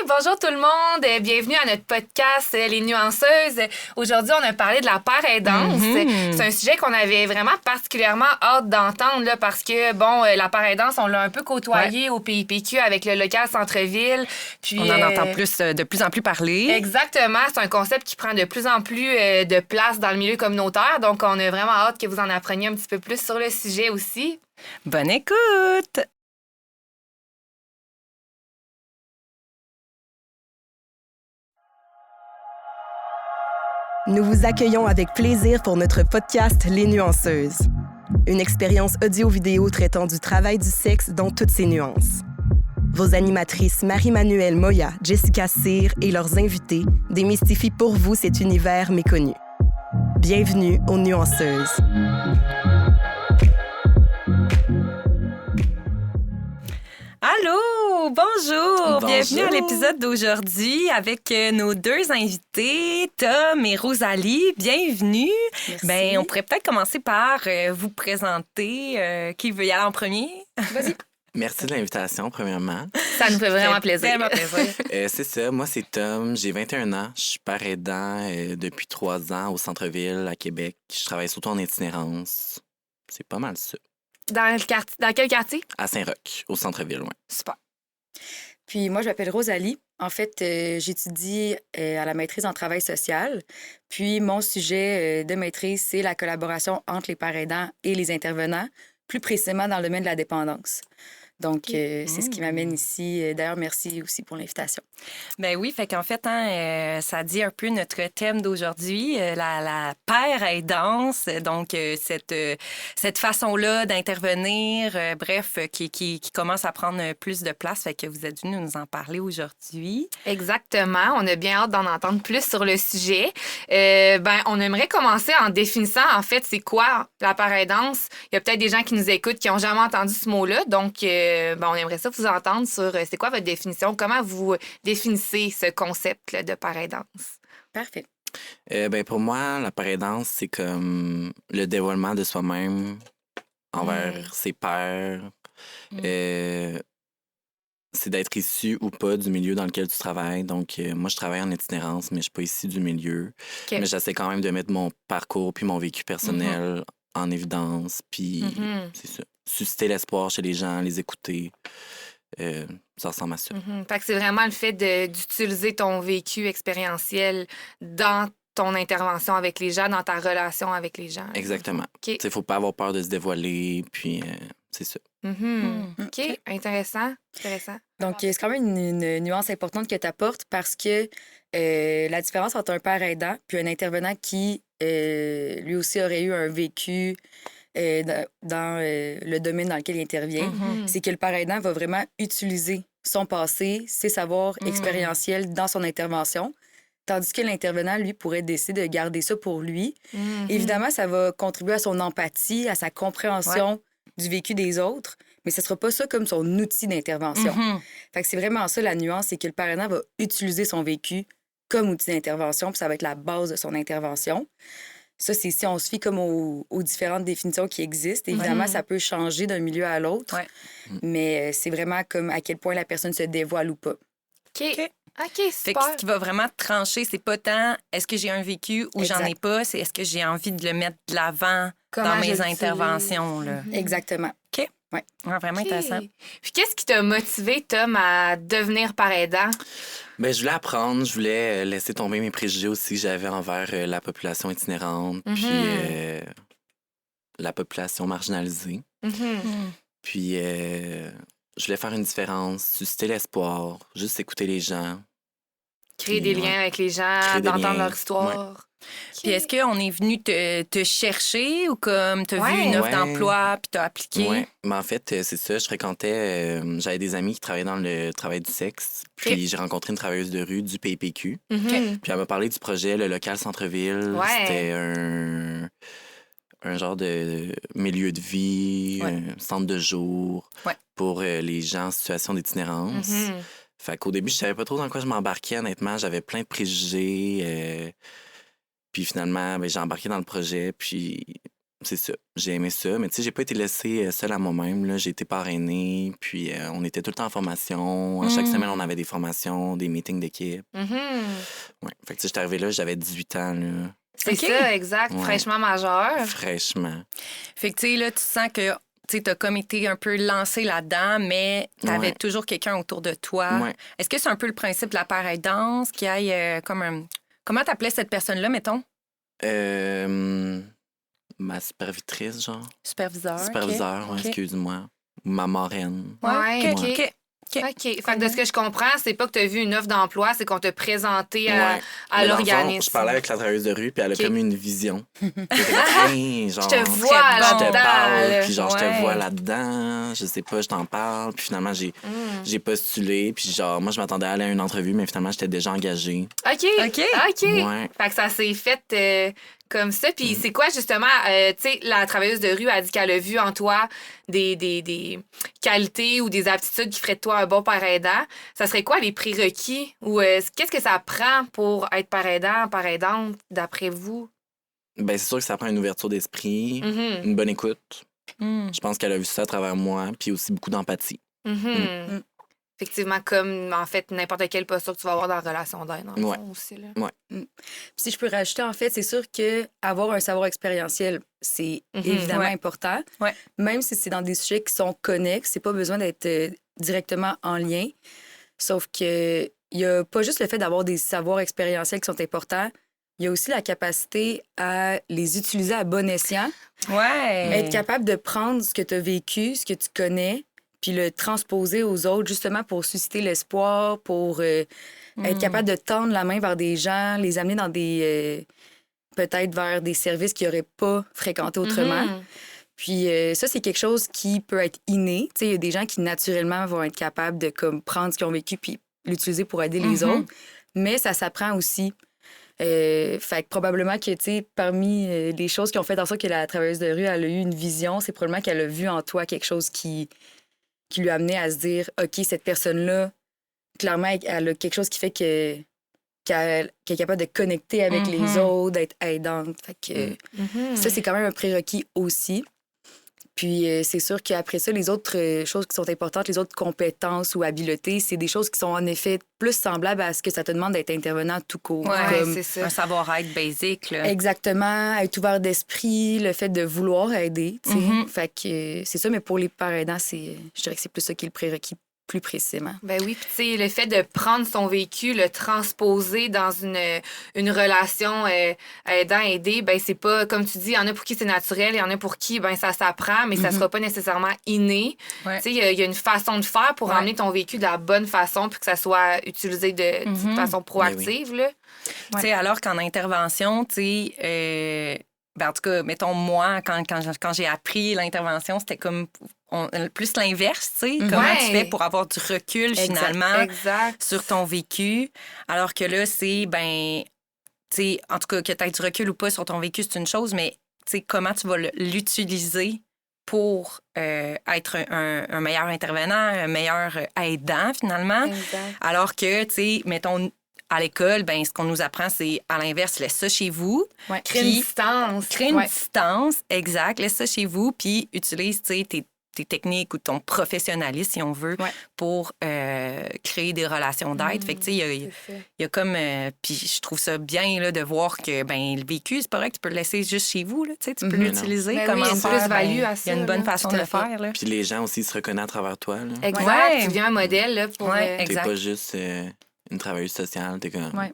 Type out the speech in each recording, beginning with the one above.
bonjour tout le monde. Bienvenue à notre podcast Les Nuanceuses. Aujourd'hui, on a parlé de la paraidance. C'est un sujet qu'on avait vraiment particulièrement hâte d'entendre là, parce que, la paraidance, on l'a un peu côtoyé au PIPQ avec le local centre-ville. Puis, on en entend de plus en plus parler. Exactement. C'est un concept qui prend de plus en plus de place dans le milieu communautaire. Donc, on a vraiment hâte que vous en appreniez un petit peu plus sur le sujet aussi. Bonne écoute! Nous vous accueillons avec plaisir pour notre podcast Les Nuanceuses. Une expérience audio-vidéo traitant du travail du sexe dans toutes ses nuances. Vos animatrices Marie-Manuelle Moya, Jessica Cyr et leurs invités démystifient pour vous cet univers méconnu. Bienvenue aux Nuanceuses. Allô, bonjour! Bonjour. Bienvenue à l'épisode d'aujourd'hui avec nos deux invités, Tom et Rosalie. Bienvenue. Merci. On pourrait peut-être commencer par vous présenter. Qui veut y aller en premier? Vas-y. Merci de l'invitation, premièrement. Ça nous fait vraiment plaisir. Vraiment plaisir. C'est ça, moi c'est Tom, j'ai 21 ans, je suis père aidant depuis 3 ans au centre-ville à Québec. Je travaille surtout en itinérance. C'est pas mal ça. Dans quel quartier? À Saint-Roch, au centre-ville, oui. Super. Puis moi, je m'appelle Rosalie. En fait, j'étudie à la maîtrise en travail social. Puis mon sujet de maîtrise, c'est la collaboration entre les parents aidants et les intervenants, plus précisément dans le domaine de la dépendance. Donc, c'est ce qui m'amène ici. D'ailleurs, merci aussi pour l'invitation. Ben oui, fait qu'en fait, ça dit un peu notre thème d'aujourd'hui, la paire-aidance. Donc, cette façon-là d'intervenir, qui commence à prendre plus de place. Fait que vous êtes venus nous en parler aujourd'hui. Exactement. On a bien hâte d'en entendre plus sur le sujet. On aimerait commencer en définissant, en fait, c'est quoi la paraidance. Il y a peut-être des gens qui nous écoutent qui n'ont jamais entendu ce mot-là. Donc, on aimerait ça vous entendre sur c'est quoi votre définition, comment vous définissez ce concept-là de paraidance. Parfait. Pour moi, la paraidance, c'est comme le dévoilement de soi-même envers ses pairs. C'est d'être issu ou pas du milieu dans lequel tu travailles. Donc, moi, je travaille en itinérance, mais je suis pas issu du milieu. Okay. Mais j'essaie quand même de mettre mon parcours puis mon vécu personnel en évidence. Puis, c'est ça. Susciter l'espoir chez les gens, les écouter. Ça ressemble à ça. Fait que c'est vraiment le fait d'utiliser ton vécu expérientiel dans ton intervention avec les gens, dans ta relation avec les gens. Exactement. Okay. Il ne faut pas avoir peur de se dévoiler, puis c'est ça. OK, intéressant. Donc, c'est quand même une nuance importante que tu apportes parce que la différence entre un père aidant puis un intervenant qui, lui aussi, aurait eu un vécu dans le domaine dans lequel il intervient, c'est que le père aidant va vraiment utiliser son passé, ses savoirs expérientiels dans son intervention, tandis que l'intervenant, lui, pourrait décider de garder ça pour lui. Évidemment, ça va contribuer à son empathie, à sa compréhension du vécu des autres, mais ce ne sera pas ça comme son outil d'intervention. Fait que c'est vraiment ça la nuance, c'est que le père aidant va utiliser son vécu comme outil d'intervention, puis ça va être la base de son intervention. Ça, c'est si on se fie comme aux différentes définitions qui existent. Évidemment, ça peut changer d'un milieu à l'autre, mais c'est vraiment comme à quel point la personne se dévoile ou pas. OK, Fait super. que ce qui va vraiment trancher, c'est pas tant est-ce que j'ai un vécu ou j'en ai pas, c'est est-ce que j'ai envie de le mettre de l'avant dans mes interventions. Là. Exactement. OK. Ouais. Vraiment intéressant. Puis qu'est-ce qui t'a motivé, Tom, à devenir paraidant? Je voulais apprendre, je voulais laisser tomber mes préjugés aussi que j'avais envers la population itinérante, puis la population marginalisée. Puis je voulais faire une différence, susciter l'espoir, juste écouter les gens. Créer des liens avec les gens, Créer des d'entendre liens. leur histoire. Puis est-ce qu'on est venu te chercher ou comme t'as vu une offre d'emploi puis t'as appliqué? Oui, mais en fait, c'est ça. Je fréquentais... j'avais des amis qui travaillaient dans le travail du sexe. Puis j'ai rencontré une travailleuse de rue du PIPQ. Puis elle m'a parlé du projet, le local centre-ville. C'était un genre de milieu de vie, un centre de jour pour les gens en situation d'itinérance. Fait qu'au début, je savais pas trop dans quoi je m'embarquais, honnêtement. J'avais plein de préjugés. Puis finalement, j'ai embarqué dans le projet. Puis c'est ça. J'ai aimé ça. Mais tu sais, j'ai pas été laissée seule à moi-même. Là. J'ai été parrainée. Puis on était tout le temps en formation. À chaque semaine, on avait des formations, des meetings d'équipe. Ouais. Fait que tu sais, j'étais arrivée là, j'avais 18 ans. Là. C'est ça, exact. Ouais. Fraîchement majeur. Fraîchement. Fait que, tu sais, là, tu sens que tu as comme été un peu lancé là-dedans, mais tu avais toujours quelqu'un autour de toi. Ouais. Est-ce que c'est un peu le principe de la paire aidance qui aille comme un... Comment t'appelais cette personne-là, mettons? Ma supervitrice, genre. Superviseur. Superviseur, OK. Excuse-moi. Ma marraine. Ouais, OK. OK. OK. Fait que de ce que je comprends, c'est pas que tu as vu une offre d'emploi, c'est qu'on t'a présenté à Mais dans le fond, l'organisme. je parlais avec la travailleuse de rue, puis elle a OK. comme une vision. Hey, genre, Je te vois bon. je te là-dedans. parle, là. puis genre, je te Ouais. vois là-dedans, je sais pas, je t'en parle, puis finalement, j'ai postulé, puis genre, moi, je m'attendais à aller à une entrevue, mais finalement, j'étais déjà engagée. OK. OK. Ouais. Fait que ça s'est fait comme ça. Puis c'est quoi, justement, tu sais, la travailleuse de rue a dit qu'elle a vu en toi des qualités ou des aptitudes qui feraient de toi un bon parent aidant. Ça serait quoi les prérequis ou qu'est-ce que ça prend pour être parent aidant, parent aidante, d'après vous? Ben, c'est sûr que ça prend une ouverture d'esprit, Mhm. une bonne écoute. Mm. Je pense qu'elle a vu ça à travers moi, puis aussi beaucoup d'empathie. Mhm. Effectivement, comme en fait n'importe quelle posture que tu vas avoir dans la relation d'aide, dans le Ouais. fond aussi. Là. Si je peux rajouter, en fait, c'est sûr que avoir un savoir expérientiel, c'est évidemment Ouais. important. Ouais. Même si c'est dans des sujets qui sont connexes, c'est pas besoin d'être directement en lien. Sauf que il y a pas juste le fait d'avoir des savoirs expérientiels qui sont importants, il y a aussi la capacité à les utiliser à bon escient, Ouais. être capable de prendre ce que tu as vécu, ce que tu connais, puis le transposer aux autres, justement pour susciter l'espoir, pour être capable de tendre la main vers des gens, les amener dans des... peut-être vers des services qu'ils n'auraient pas fréquentés autrement. Mhm. Puis ça, c'est quelque chose qui peut être inné. Tu sais, il y a des gens qui, naturellement, vont être capables de comme, prendre ce qu'ils ont vécu puis l'utiliser pour aider les autres. Mais ça s'apprend aussi. Fait que probablement que, tu sais, parmi les choses qui ont fait en sorte que la travailleuse de rue, elle a eu une vision, c'est probablement qu'elle a vu en toi quelque chose qui lui a amené à se dire, OK, cette personne-là, clairement, elle a quelque chose qui fait qu'elle est capable de connecter avec les autres, d'être aidante. Fait que ça, c'est quand même un prérequis aussi. Puis c'est sûr qu'après ça, les autres choses qui sont importantes, les autres compétences ou habiletés, c'est des choses qui sont en effet plus semblables à ce que ça te demande d'être intervenant tout court. Ouais, Comme- c'est ça. Un savoir-être basic, là. Exactement, être ouvert d'esprit, le fait de vouloir aider, tu sais. Fait que c'est ça, mais pour les parents aidants, je dirais que c'est plus ça qui est le prérequis plus précisément. Ben oui, puis tu sais, le fait de prendre son vécu, le transposer dans une relation aidant-aidé, ben c'est pas, comme tu dis, il y en a pour qui c'est naturel, il y en a pour qui, ben ça s'apprend, mais ça sera pas nécessairement inné. Ouais. Tu sais, il y a une façon de faire pour emmener ton vécu de la bonne façon, puis que ça soit utilisé de façon proactive, là. Tu sais, alors qu'en intervention, tu sais, ben, en tout cas, mettons, moi, quand j'ai appris l'intervention, c'était comme plus l'inverse, tu sais. Comment Ouais. tu fais pour avoir du recul, Exact. finalement, Exact. sur ton vécu. Alors que là, c'est, ben, tu sais, en tout cas, que tu aies du recul ou pas sur ton vécu, c'est une chose, mais, tu sais, comment tu vas l'utiliser pour être un meilleur intervenant, un meilleur aidant, finalement. Exact. Alors que, tu sais, mettons, à l'école, ben ce qu'on nous apprend, c'est à l'inverse, laisse ça chez vous. Ouais. Crée une distance. Crée une Ouais. distance, exact. Laisse ça chez vous, puis utilise, tu sais, tes techniques ou ton professionnalisme, si on veut, Ouais. pour créer des relations d'aide. Fait que, tu sais, il y a comme... puis je trouve ça bien, là, de voir que, ben le vécu, c'est pas vrai que tu peux le laisser juste chez vous, là, tu sais, tu peux l'utiliser. Ben oui, comment il y a une faire, plus-value ben, à il y ça, a une bonne là. façon Tout de à le fait. faire, là. Puis les gens aussi se reconnaissent à travers toi. Là. Exact. Ouais. Tu deviens un modèle, là, pour... Ouais, T'es exact. pas juste une travailleuse sociale, t'es comme... Ouais.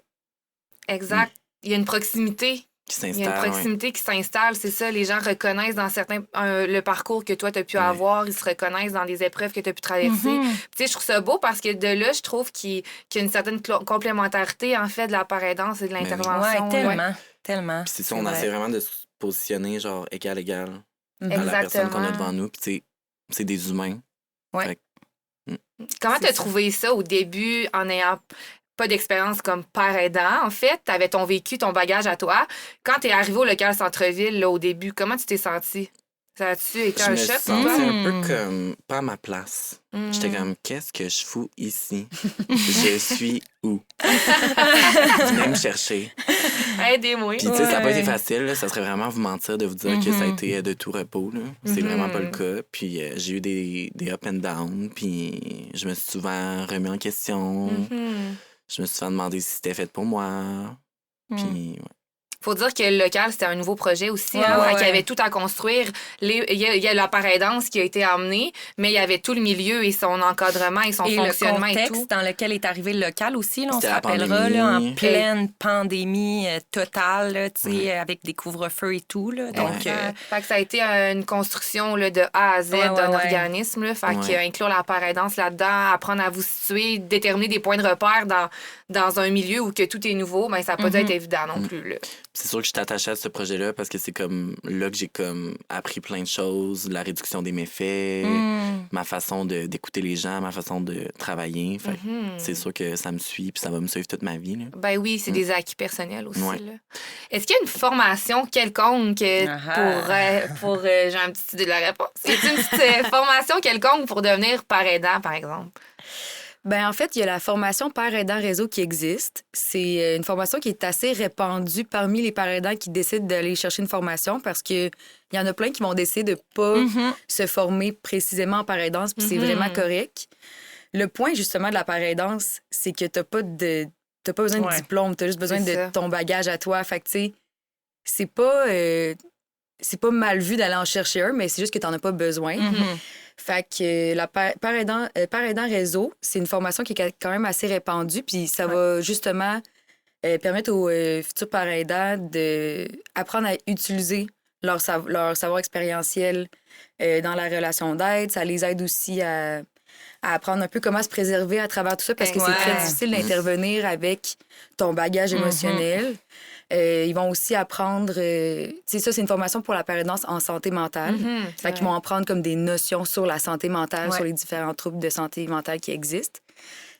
Exact. Il y a une proximité. qui Il y a une s'installe. proximité qui s'installe, c'est ça. Les gens reconnaissent dans certains... le parcours que toi, tu as pu avoir. Ils se reconnaissent dans les épreuves que tu as pu traverser. Mhm. Tu sais, je trouve ça beau parce que de là, je trouve qu'il y a une certaine complémentarité, en fait, de la paraidance et de l'intervention. Ouais, là. tellement, tellement. Puis c'est ça, on essaie vraiment de se positionner genre égal à la Exactement. personne qu'on a devant nous. Puis tu sais, c'est des humains. Comment C'est tu as ça. trouvé ça au début en n'ayant pas d'expérience comme père aidant? En fait, tu avais ton vécu, ton bagage à toi. Quand tu es arrivé au local centre-ville, là, au début, comment tu t'es senti? Ça a-tu été Je un me choc, sentais toi? un peu comme pas à ma place. J'étais comme, qu'est-ce que je fous ici? Je suis où? Venez me chercher. Aidez-moi. Puis, tu sais, ça n'a pas été Ouais. facile. Là. Ça serait vraiment vous mentir de vous dire que ça a été de tout repos. Là. C'est vraiment pas le cas. Puis, j'ai eu des up and down. Puis, je me suis souvent remis en question. Je me suis souvent demandé si c'était fait pour moi. Puis, ouais. Faut dire que le local, c'était un nouveau projet aussi. Ouais, Fait ouais. qu'il y avait tout à construire. Il y a l'appareil danse qui a été amené, mais il y avait tout le milieu et son encadrement et son Et le fonctionnement et contexte tout. dans lequel est arrivé le local aussi, là, on se C'était la rappellera, là, en pandémie. pleine pandémie totale, là, tu sais, avec des couvre-feux et tout. Là, donc, Fait que ça a été une construction là, de A à Z Ouais, d'un ouais. organisme. Là. Fait Ouais. que inclure l'appareil danse là-dedans, apprendre à vous situer, déterminer des points de repère dans un milieu où que tout est nouveau, ben, ça n'a pas dû être évident non plus. Là. C'est sûr que je suis attachée à ce projet-là parce que c'est comme là que j'ai comme appris plein de choses, la réduction des méfaits, ma façon d'écouter les gens, ma façon de travailler. Fait que c'est sûr que ça me suit puis ça va me suivre toute ma vie. Là. Ben oui, c'est des acquis personnels aussi. Ouais. Là. Est-ce qu'il y a une formation quelconque j'ai un petit idée de la réponse. Y a-t-il une petite formation quelconque pour devenir parent aidant, par exemple? Ben en fait, il y a la formation père aidant réseau qui existe. C'est une formation qui est assez répandue parmi les pères aidants qui décident d'aller chercher une formation parce que il y en a plein qui vont décider de pas se former précisément en père aidance, puis c'est vraiment correct. Le point justement de la père aidance, c'est que t'as pas besoin de diplôme, t'as juste besoin C'est de ça. ton bagage à toi. Fait que tu sais, c'est pas mal vu d'aller en chercher un, mais c'est juste que t'en as pas besoin. Fait que la père aidant réseau, c'est une formation qui est quand même assez répandue, puis ça va justement permettre aux futurs pères aidants d'apprendre à utiliser leur savoir expérientiel dans la relation d'aide. Ça les aide aussi à apprendre un peu comment se préserver à travers tout ça, parce que c'est très difficile d'intervenir avec ton bagage émotionnel. Ils vont aussi apprendre... c'est ça, c'est une formation pour la père aidance en santé mentale. Fait qu'ils vont apprendre comme des notions sur la santé mentale, sur les différents troubles de santé mentale qui existent.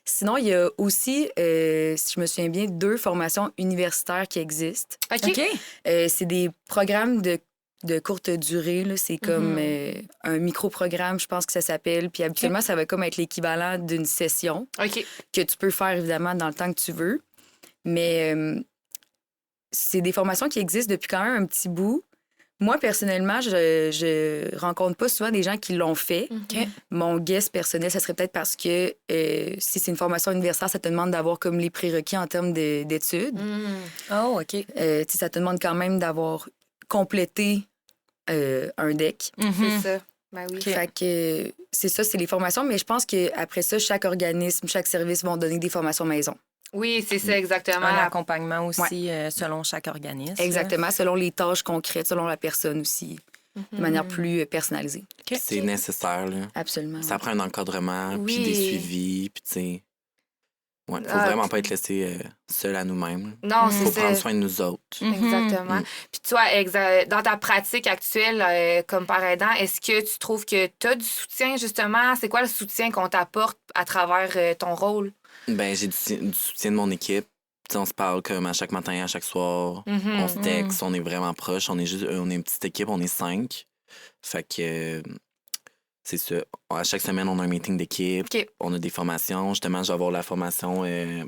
Sinon, il y a aussi, si je me souviens bien, 2 formations universitaires qui existent. OK. C'est des programmes de courte durée. Là. C'est comme un micro-programme, je pense que ça s'appelle. Puis habituellement, ça va comme être l'équivalent d'une session OK. que tu peux faire, évidemment, dans le temps que tu veux. Mais... c'est des formations qui existent depuis quand même un petit bout. Moi, personnellement, je rencontre pas souvent des gens qui l'ont fait. Mon guess personnel, ça serait peut-être parce que si c'est une formation universitaire, ça te demande d'avoir comme les prérequis en termes d'études. Oh, OK. Tu sais, ça te demande quand même d'avoir complété un DEC. C'est ça. Ben oui. Fait que c'est ça, c'est les formations. Mais je pense qu'après ça, chaque organisme, chaque service vont donner des formations maison. Oui, c'est ça, exactement. Un accompagnement aussi selon chaque organisme. Exactement, selon les tâches concrètes, selon la personne aussi, de manière plus personnalisée. C'est nécessaire. Là. Absolument. Ça prend un encadrement, Oui. puis des suivis, puis tu sais... Ouais, faut vraiment pas être laissé seul à nous-mêmes. Non, c'est Faut ça. prendre soin de nous autres. Exactement. Puis toi, dans ta pratique actuelle comme parent aidant, est-ce que tu trouves que tu as du soutien, justement? C'est quoi le soutien qu'on t'apporte à travers ton rôle? Ben, j'ai du soutien de mon équipe. T'sais, on se parle comme à chaque matin, à chaque soir. On se texte, on est vraiment proches. On est une petite équipe, on est 5. Fait que c'est ça. À chaque semaine, on a un meeting d'équipe. OK. On a des formations. Justement, je vais avoir la formation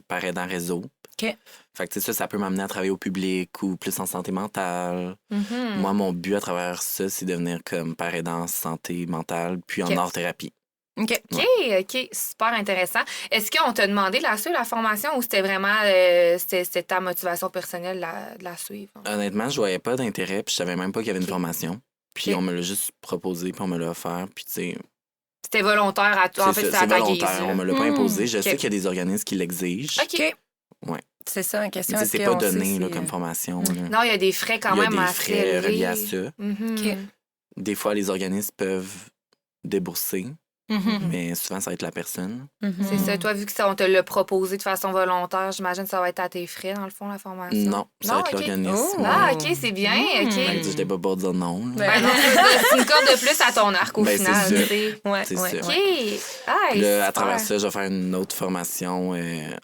par aidant réseau. OK. Fait que ça peut m'amener à travailler au public ou plus en santé mentale. Moi, mon but à travers ça, c'est de devenir comme par aidant en santé mentale, puis en art-thérapie. OK. OK, super intéressant. Est-ce qu'on t'a demandé de la suivre, la formation, ou c'était vraiment c'était ta motivation personnelle de la suivre? Honnêtement, je voyais pas d'intérêt, puis je savais même pas qu'il y avait une formation. Puis OK. on me l'a juste proposé, puis on me l'a offert, puis tu sais... C'était volontaire à toi. En fait, c'est c'était ça, à c'est ta volontaire, guise. on me l'a pas imposé. Je sais OK. qu'il y a des organismes qui l'exigent. OK. Ouais. C'est ça, la Mais question. tu sais, c'est pas donné là, comme formation. Là. Non, il y a des frais quand Il y a même des assez frais élevés. reliés à ça. OK. Des fois, les organismes peuvent débourser, mais souvent, ça va être la personne. C'est ça. Toi, vu que ça, on te l'a proposé de façon volontaire, j'imagine que ça va être à tes frais, dans le fond, la formation. Non, ça va être OK. l'organisme. Ah, OK, c'est bien. OK. Ben, j'étais pas pour dire non. là. Ben non, c'est une corde de plus à ton arc, au Ben, c'est final. ça. tu sais. Ouais, C'est ouais, ça. OK. ouais. Ah, Puis là, à super. travers ça, je vais faire une autre formation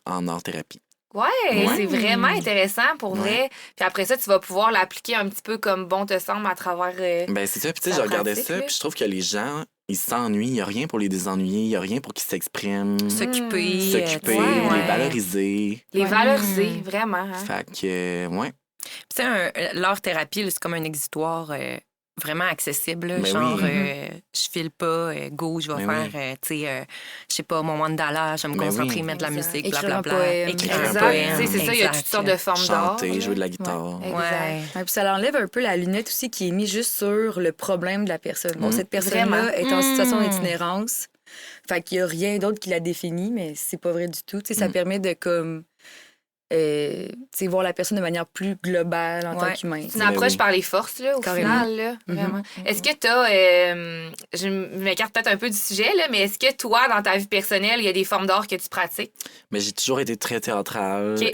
en art-thérapie. Ouais, c'est vraiment intéressant pour vrai. Puis après ça, tu vas pouvoir l'appliquer un petit peu comme bon te semble à travers. Ben, c'est ça. Puis, tu sais, je regardais ça, puis je trouve que les gens, ils s'ennuient. Il n'y a rien pour les désennuyer. Il n'y a rien pour qu'ils s'expriment. S'occuper. Les valoriser. Les valoriser, vraiment. Hein. Fait que, ouais. Puis, tu sais, l'art-thérapie, là, c'est comme un exutoire vraiment accessible. Là, Ben genre, oui. je file pas, go, je vais Ben faire, tu sais, je sais pas, mon mandala, je vais me Ben concentrer, oui. mettre de la Exact. musique, Écrire blablabla. un poème. Écrire un Exact. poème. Tu sais, c'est ça, il y a toutes sortes de formes d'art. Chanter, jouer de la guitare. Exact. Ouais. Ouais, puis ça enlève un peu la lunette aussi qui est mise juste sur le problème de la personne. Bon, cette personne-là Vraiment. est en situation d'itinérance. Fait qu'il n'y a rien d'autre qui la définit, mais c'est pas vrai du tout. Tu sais, ça permet de comme tu sais, voir la personne de manière plus globale en tant qu'humain. C'est une approche par les forces, là, au Carrément. final. Là, vraiment. Est-ce que tu as. Je m'écarte peut-être un peu du sujet, là, mais est-ce que toi, dans ta vie personnelle, il y a des formes d'art que tu pratiques? Mais j'ai toujours été très théâtrale. Ok.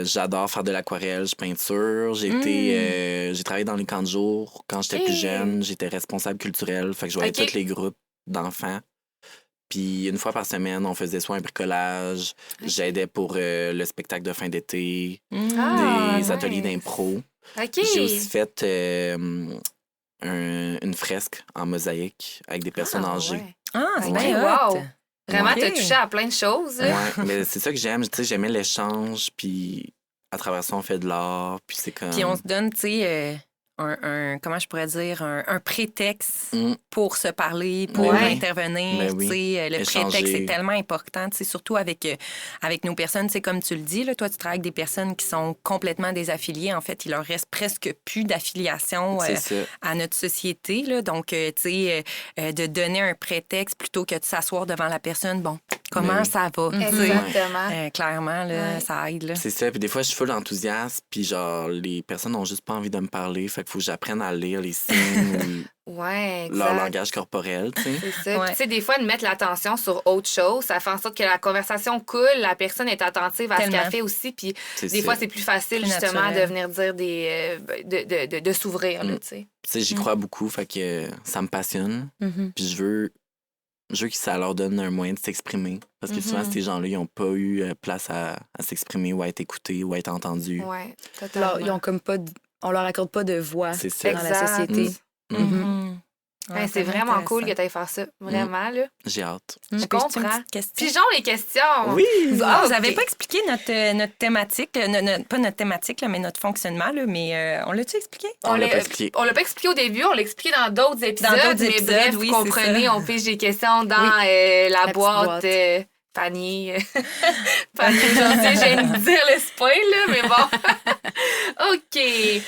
J'adore faire de l'aquarelle, je peinture. J'ai travaillé dans les camps de jour. Quand j'étais plus jeune, j'étais responsable culturel. Fait que je voyais Ok. tous les groupes d'enfants. Puis une fois par semaine, on faisait soit un bricolage, j'aidais pour le spectacle de fin d'été, des ateliers d'impro. OK. J'ai aussi fait une fresque en mosaïque avec des personnes âgées. Ouais. Ah, c'est OK, bien wow. hot. Vraiment, Ok. tu as touché à plein de choses. là. Ouais, mais c'est ça que j'aime. Tu sais, j'aimais l'échange, puis à travers ça, on fait de l'art, puis c'est comme... Puis on se donne, tu sais, comment je pourrais dire, un prétexte pour se parler, pour Ouais. intervenir. Ben oui. Tu sais, le Échanger. prétexte est tellement important, tu sais, surtout avec nos personnes. Tu sais, comme tu le dis, là, toi, tu travailles avec des personnes qui sont complètement désaffiliées. En fait, il leur reste presque plus d'affiliation C'est ça. à notre société. Là. Donc, tu sais, de donner un prétexte plutôt que de s'asseoir devant la personne. Bon, comment oui. ça va? Tu sais, Exactement. clairement, là, Ouais. ça aide. Là. C'est ça. Puis des fois, je suis full enthousiaste, puis genre, les personnes n'ont juste pas envie de me parler. Fait qu'il faut que j'apprenne à lire les signes Ouais, ou leur exact. langage corporel, tu sais. C'est ça. Ouais. Puis, tu sais, des fois, de mettre l'attention sur autre chose, ça fait en sorte que la conversation coule, la personne est attentive à ce Tellement. qu'elle fait aussi. Puis C'est des ça. fois, c'est plus facile, Plus justement, naturel. de venir dire de s'ouvrir, là, tu sais. Tu sais, j'y crois beaucoup, fait que ça me passionne. Puis je veux que ça leur donne un moyen de s'exprimer. Parce que souvent, ces gens-là, ils n'ont pas eu place à s'exprimer ou à être écoutés ou à être entendus. Ouais, Alors, totalement. ils ont comme pas on leur accorde pas de voix C'est ça. dans la Exact. société. Mhm. Ouais, Ouais, c'est vraiment cool que intéressant. tu ailles faire ça. Vraiment, là. J'ai hâte. Je Peux-tu comprends. une petite question? Pigeons les questions. Oui! Ah, vous ok. n'avez pas expliqué notre thématique, pas notre thématique, là, mais notre fonctionnement, là, mais on l'a-tu expliqué? On l'a pas expliqué. On l'a pas expliqué au début, on l'a expliqué dans d'autres épisodes. d'autres mais épisodes, bref, oui, vous c'est comprenez, ça. on pige des questions dans la petite boîte. boîte. Panier. Panier, aujourd'hui, j'ai envie de dire le spoil, là, mais bon. OK.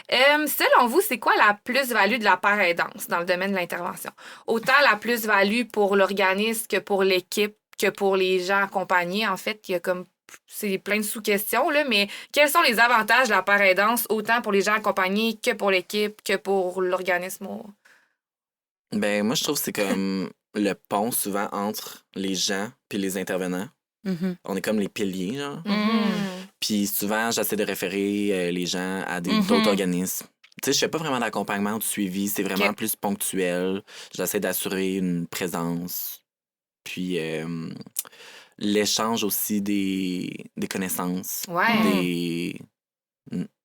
Selon vous, c'est quoi la plus-value de la paire aidance dans le domaine de l'intervention? Autant la plus-value pour l'organisme que pour l'équipe, que pour les gens accompagnés. En fait, il y a comme... C'est plein de sous-questions, là, mais quels sont les avantages de la paire aidance, autant pour les gens accompagnés que pour l'équipe, que pour l'organisme? Ben, moi, je trouve que c'est comme le pont souvent entre les gens puis les intervenants. On est comme les piliers, genre. Puis souvent, j'essaie de référer les gens à d'autres organismes. Tu sais, je fais pas vraiment d'accompagnement ou de suivi. C'est vraiment plus ponctuel. J'essaie d'assurer une présence. Puis l'échange aussi des connaissances. Ouais.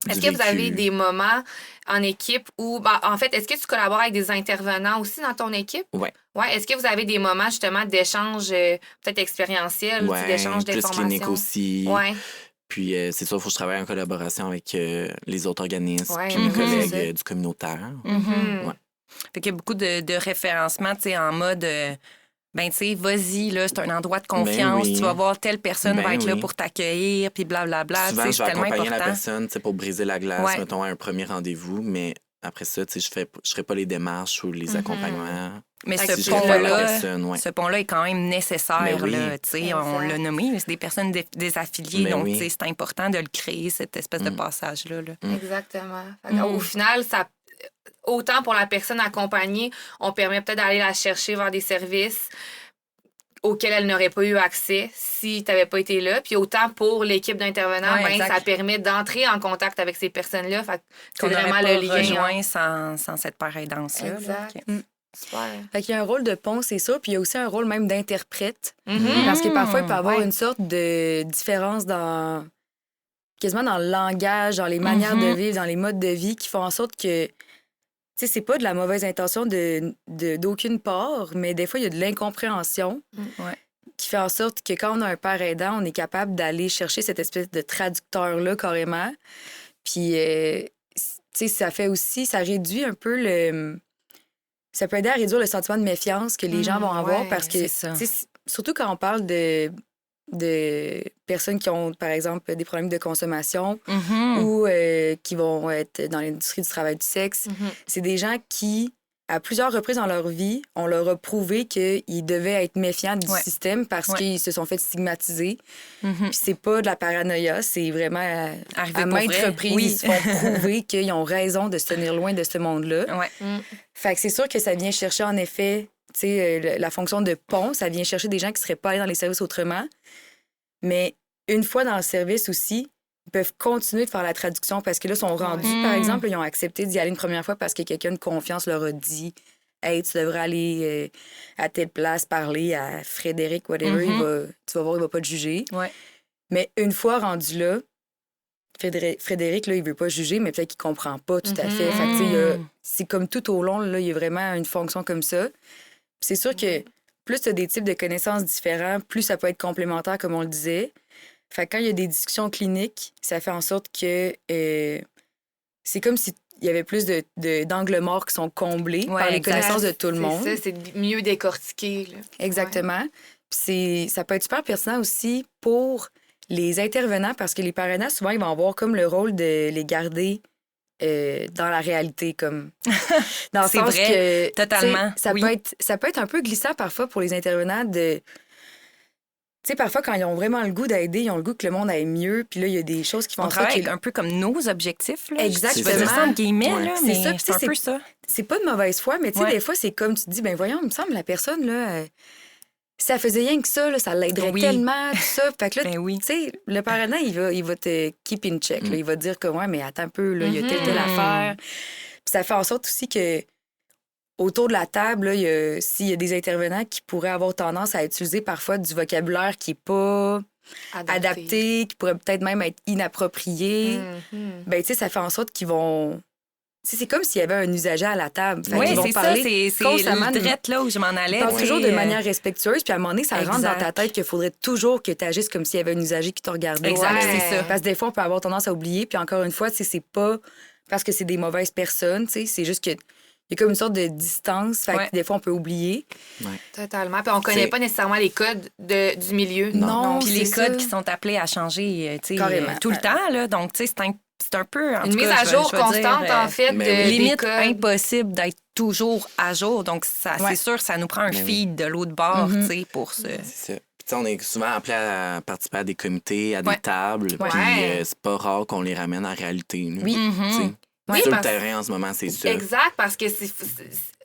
Est-ce Du que vous avez vécu. des moments en équipe où, ben, en fait, est-ce que tu collabores avec des intervenants aussi dans ton équipe? Ouais. Ouais. Est-ce que vous avez des moments justement d'échange peut-être expérientiel, Ouais, d'échange plus d'informations? clinique aussi. Ouais. Puis c'est sûr, il faut que je travaille en collaboration avec les autres organismes Ouais, puis mes c'est collègues ça. du communautaire. Mhm. Ouais. Fait qu'il y a beaucoup de référencement, tu sais, en mode, ben, tu sais, vas-y, là, c'est un endroit de confiance, oui. tu vas voir telle personne Ben va être là oui. pour t'accueillir, puis blablabla, tu Souvent, sais, je c'est vais tellement accompagner la important. personne tu sais, pour briser la glace, Ouais. mettons, à un premier rendez-vous, mais après ça, tu sais, je ferai pas les démarches ou les accompagnements. Mais Fait que ce je vais voir la pont-là, personne, ouais. ce pont-là est quand même nécessaire, Mais oui. là, tu sais, on Exact. l'a nommé, c'est des personnes désaffiliées, Mais donc, oui. tu sais, c'est important de le créer, cette espèce de passage-là, là. Exactement. Fait que, au final, ça, autant pour la personne accompagnée, on permet peut-être d'aller la chercher vers des services auxquels elle n'aurait pas eu accès si tu n'avais pas été là. Puis autant pour l'équipe d'intervenants, Ouais, ben, exact. ça permet d'entrer en contact avec ces personnes-là. Fait que Qu'on c'est n'aurait vraiment pas le lien. rejoint sans cette pareille danse-là. là. Exact. OK. Super. Fait qu'il y a un rôle de pont, c'est sûr, puis il y a aussi un rôle même d'interprète. Mhm. Parce que parfois, il peut y avoir Ouais. une sorte de différence dans quasiment dans le langage, dans les manières de vivre, dans les modes de vie qui font en sorte que, tu sais, c'est pas de la mauvaise intention d'aucune part, mais des fois, il y a de l'incompréhension qui fait en sorte que quand on a un père aidant, on est capable d'aller chercher cette espèce de traducteur-là carrément. Puis, tu sais, ça fait aussi, ça réduit un peu ça peut aider à réduire le sentiment de méfiance que les gens vont avoir parce que, tu sais, surtout quand on parle de personnes qui ont, par exemple, des problèmes de consommation ou qui vont être dans l'industrie du travail du sexe, c'est des gens qui, à plusieurs reprises dans leur vie, on leur a prouvé qu'ils devaient être méfiants du système parce qu'ils se sont fait stigmatiser. Puis c'est pas de la paranoïa, c'est vraiment à maintes reprises, ils se font prouver qu'ils ont raison de se tenir loin de ce monde-là. Fait que c'est sûr que ça vient chercher, en effet, tu sais, la fonction de pont, ça vient chercher des gens qui seraient pas allés dans les services autrement. Mais une fois dans le service aussi, ils peuvent continuer de faire la traduction parce que là, ils sont rendus, par exemple, ils ont accepté d'y aller une première fois parce que quelqu'un de confiance leur a dit « Hey, tu devrais aller à telle place parler à Frédéric, whatever, tu vas voir, il va pas te juger. Mais une fois rendu là, Frédéric, là, il veut pas juger, mais peut-être qu'il comprend pas tout à fait. Fait que, tu sais, c'est comme tout au long, là, il y a vraiment une fonction comme ça. C'est sûr que plus tu as des types de connaissances différents, plus ça peut être complémentaire, comme on le disait. Fait que quand il y a des discussions cliniques, ça fait en sorte que c'est comme s'il y avait plus d'angles morts qui sont comblés par les connaissances de tout le monde. C'est ça, c'est mieux décortiqué. Là. Exactement. Puis ça peut être super pertinent aussi pour les intervenants parce que les parrainants, souvent, ils vont avoir comme le rôle de les garder dans la réalité, comme dans le c'est sens vrai, que totalement. Ça peut être un peu glissant parfois pour les intervenants de... Tu sais, parfois, quand ils ont vraiment le goût d'aider, ils ont le goût que le monde aille mieux. Puis là, il y a des choses qui font on ça. travaille un peu comme nos objectifs. Là. Exactement. Je veux dire ça entre guillemets, là, c'est mais ça. c'est un peu ça. C'est pas de mauvaise foi, mais tu sais, des fois, c'est comme tu te dis, ben voyons, il me semble, la personne, là, si ça faisait rien que ça, là, ça l'aiderait tellement, tout ça. Fait que là, tu sais, le parrainant, il va te keep in check. Là. Il va te dire que, ouais, mais attends un peu, là, il y a telle affaire. Puis ça fait en sorte aussi que autour de la table, s'il y a des intervenants qui pourraient avoir tendance à utiliser parfois du vocabulaire qui n'est pas adapté, qui pourrait peut-être même être inapproprié, ben tu sais, ça fait en sorte qu'ils vont... C'est comme s'il y avait un usager à la table. Oui, c'est ça, c'est constamment le drette là où je m'en allais. Ils parlent toujours de manière respectueuse, puis à un moment donné, ça rentre dans ta tête qu'il faudrait toujours que tu agisses comme s'il y avait un usager qui te regardait. Exact, c'est ça. Parce que des fois, on peut avoir tendance à oublier, puis encore une fois, c'est pas parce que c'est des mauvaises personnes, c'est juste que il y a comme une sorte de distance, fait que des fois, on peut oublier. Totalement. Puis on connaît pas nécessairement les codes du milieu. Non, puis les codes qui sont appelés à changer tout le temps. Là. Donc, tu sais, c'est un peu... Une mise à jour constante, en fait, de limite impossible d'être toujours à jour. Donc, c'est sûr, ça nous prend un feed de l'autre bord, tu sais, pour ce... C'est ça. Puis, on est souvent appelé à participer à des comités, à des tables. Puis, c'est pas rare qu'on les ramène en réalité. Là. Oui. Sur le terrain, en ce moment, c'est ça. Exact, parce que